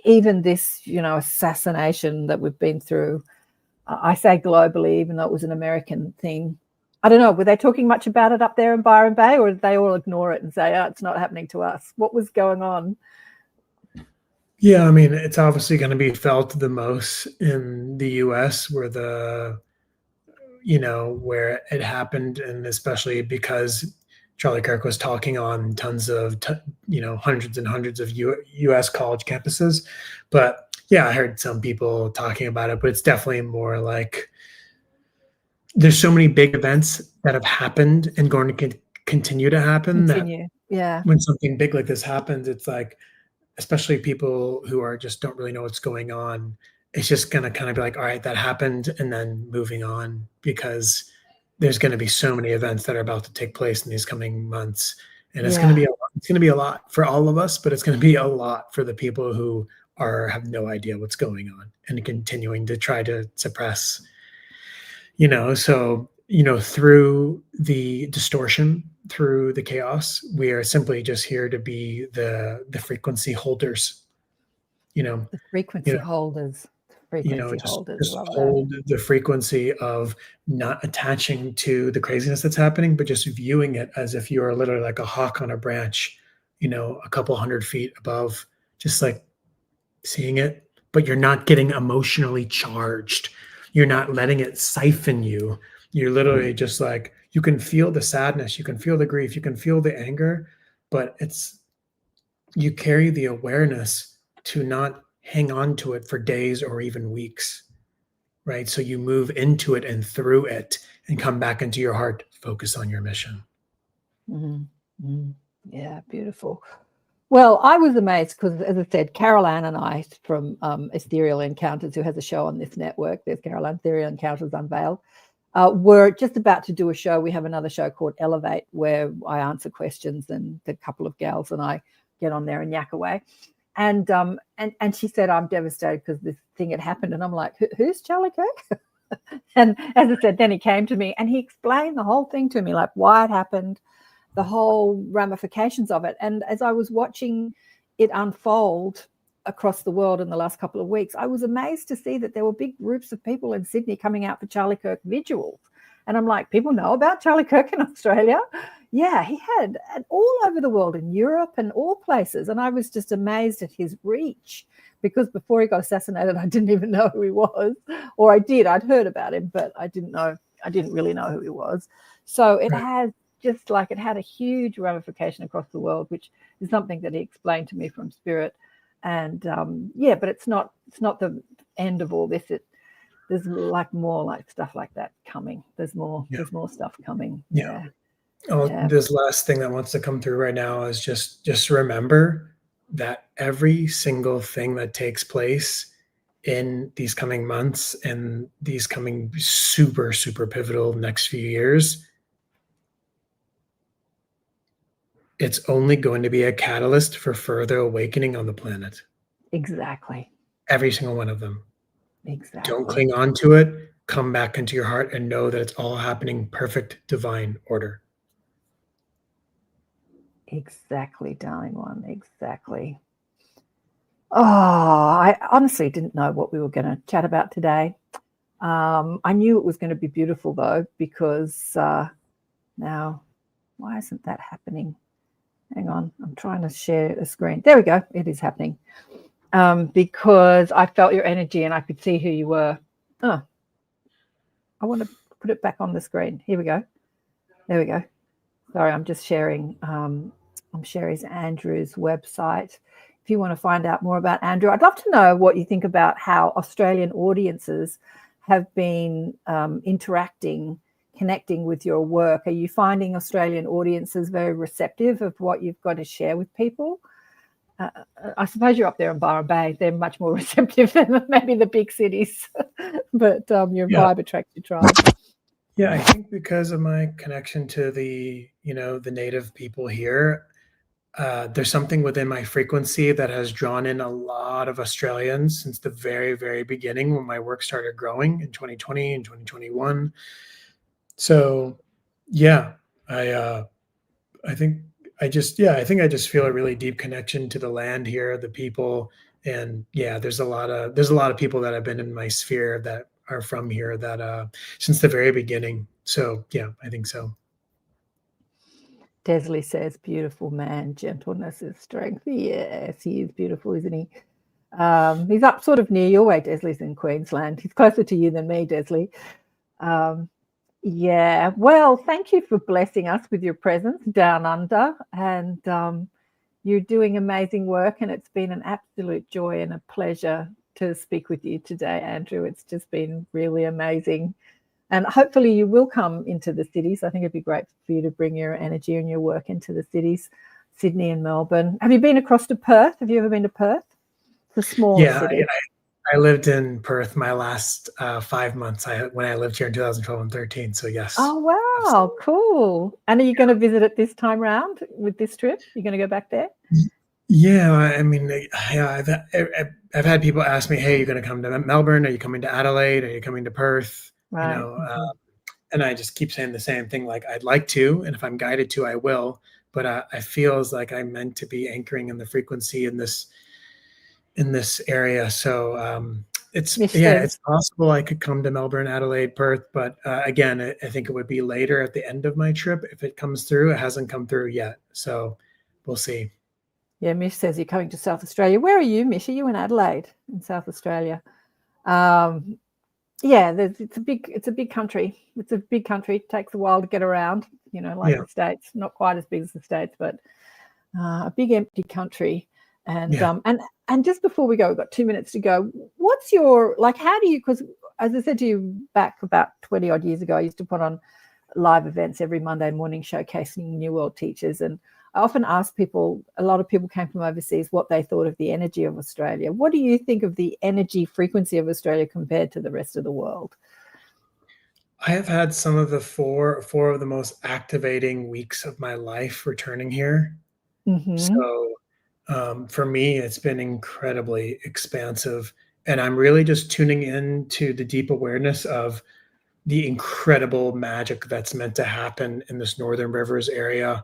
Even this, assassination that we've been through, I say globally, even though it was an American thing. I don't know, were they talking much about it up there in Byron Bay, or did they all ignore it and say, oh, it's not happening to us? What was going on? Yeah, I mean, it's obviously going to be felt the most in the US where where it happened, and especially because Charlie Kirk was talking on tons of, hundreds and hundreds of US college campuses. But yeah, I heard some people talking about it, but it's definitely more like there's so many big events that have happened and going to continue to happen. Yeah. When something big like this happens, it's like, especially people who are just don't really know what's going on, it's just going to kind of be like, all right, that happened, and then moving on, because there's going to be so many events that are about to take place in these coming months. And it's going to be it's going to be a lot for all of us, but it's going to be a lot for the people who have no idea what's going on and continuing to try to suppress, so, through the distortion, through the chaos, we are simply just here to be the frequency holders, the frequency holders. Just hold the frequency of not attaching to the craziness that's happening, but just viewing it as if you are literally like a hawk on a branch, a couple 100 feet above, just like seeing it, but you're not getting emotionally charged. You're not letting it siphon you. You're literally just like, you can feel the sadness, you can feel the grief, you can feel the anger, but you carry the awareness to not hang on to it for days or even weeks, right? So you move into it and through it and come back into your heart, focus on your mission. Yeah, beautiful. Well, I was amazed because, as I said, Carol Ann and I from Ethereal Encounters, who has a show on this network, there's Carol Ann, Ethereal Encounters Unveiled, we're just about to do a show. We have another show called Elevate, where I answer questions, and a couple of gals and I get on there and yak away. And she said, I'm devastated because this thing had happened. And I'm like, who's Charlie Kirk? And as I said, then he came to me and he explained the whole thing to me, like why it happened, the whole ramifications of it. And as I was watching it unfold, across the world in the last couple of weeks, I was amazed to see that there were big groups of people in Sydney coming out for Charlie Kirk vigils. And I'm like, people know about Charlie Kirk in Australia? Yeah, he had all over the world, in Europe and all places. And I was just amazed at his reach, because before he got assassinated, I didn't even know who he was. Or I did, I'd heard about him, but I didn't really know who he was. So it has just like, it had a huge ramification across the world, which is something that he explained to me from spirit. And but it's not the end of all this. There's like more like stuff like that coming. There's more stuff coming. Yeah. This last thing that wants to come through right now is just remember that every single thing that takes place in these coming months and these coming super, super pivotal next few years, it's only going to be a catalyst for further awakening on the planet. Exactly. Every single one of them. Exactly. Don't cling on to it. Come back into your heart and know that it's all happening perfect divine order. Exactly, darling one. Exactly. Oh, I honestly didn't know what we were going to chat about today. I knew it was going to be beautiful, though, because now, why isn't that happening? Hang on, I'm trying to share the screen. There we go. It is happening. Because I felt your energy and I could see who you were. Oh, I want to put it back on the screen. Here we go. There we go. Sorry, I'm just sharing. I'm sharing Andrew's website. If you want to find out more about Andrew, I'd love to know what you think about how Australian audiences have been interacting, connecting with your work. Are you finding Australian audiences very receptive of what you've got to share with people? I suppose you're up there in Byron Bay. They're much more receptive than maybe the big cities, but your vibe attracts your tribe. Yeah, I think because of my connection to the native people here, there's something within my frequency that has drawn in a lot of Australians since the very, very beginning when my work started growing in 2020 and 2021. So, yeah, I think I just feel a really deep connection to the land here, the people, and there's a lot of people that have been in my sphere that are from here that since the very beginning. So yeah, I think so. Desley says, beautiful man, gentleness is strength. Yes, he is beautiful, isn't he? He's up sort of near your way. Desley's in Queensland. He's closer to you than me, Desley. Yeah, well, thank you for blessing us with your presence down under. And you're doing amazing work. And it's been an absolute joy and a pleasure to speak with you today, Andrew. It's just been really amazing. And hopefully you will come into the cities. I think it'd be great for you to bring your energy and your work into the cities, Sydney and Melbourne. Have you been across to Perth? Have you ever been to Perth? It's a small city. I lived in Perth my last 5 months when I lived here in 2012 and 13. So yes. Oh, wow. Absolutely. Cool. And are you going to visit it this time round with this trip? You're going to go back there? Yeah. I mean, I've had people ask me, hey, are you going to come to Melbourne? Are you coming to Adelaide? Are you coming to Perth? Right. And I just keep saying the same thing, like I'd like to, and if I'm guided to, I will. But I feels like I'm meant to be anchoring in the frequency in this area. So it's possible I could come to Melbourne, Adelaide, Perth, but again, I think it would be later at the end of my trip if it comes through. It hasn't come through yet, so we'll see. Yeah, Mish says you're coming to South Australia. Where are you, Mish? Are you in Adelaide, in South Australia? It's a big country. It's a big country. It takes a while to get around, the States. Not quite as big as the States, but a big empty country. And and just before we go, we've got 2 minutes to go. What's your, how do you, because as I said to you back about 20 odd years ago, I used to put on live events every Monday morning showcasing New World teachers. And I often ask people, a lot of people came from overseas, what they thought of the energy of Australia. What do you think of the energy frequency of Australia compared to the rest of the world? I have had some of the four of the most activating weeks of my life returning here. Mm-hmm. So for me, it's been incredibly expansive. And I'm really just tuning into the deep awareness of the incredible magic that's meant to happen in this Northern Rivers area.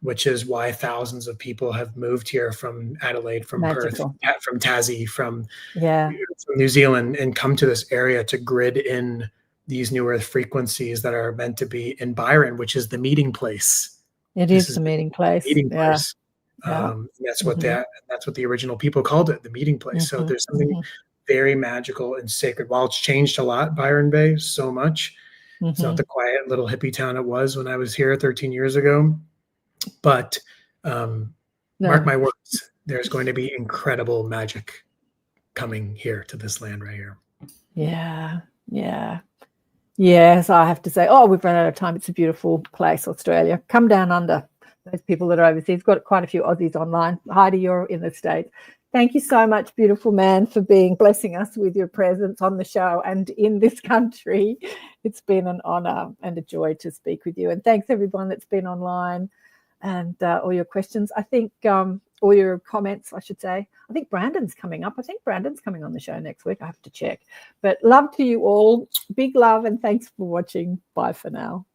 which is why thousands of people have moved here from Adelaide, from Magical. Perth, from Tassie, from Yeah. New Zealand, and come to this area to grid in these new earth frequencies that are meant to be in Byron, which is the meeting place. It This is the meeting place. meeting Yeah. place. Yeah. That's what that's what the original people called it, the meeting place. So there's something very magical and sacred. While it's changed a lot, Byron Bay, so much. It's not the quiet little hippie town it was when I was here 13 years ago. But mark my words, there's going to be incredible magic coming here to this land right here. Yeah. Yeah. Yes, I have to say, we've run out of time. It's a beautiful place, Australia. Come down under. Those people that are overseas, got quite a few Aussies online. Heidi, you're in the States. Thank you so much, beautiful man, for blessing us with your presence on the show and in this country. It's been an honour and a joy to speak with you. And thanks everyone that's been online and all your questions. I think all your comments, I should say. I think Brandon's coming up. I think Brandon's coming on the show next week. I have to check. But love to you all. Big love and thanks for watching. Bye for now.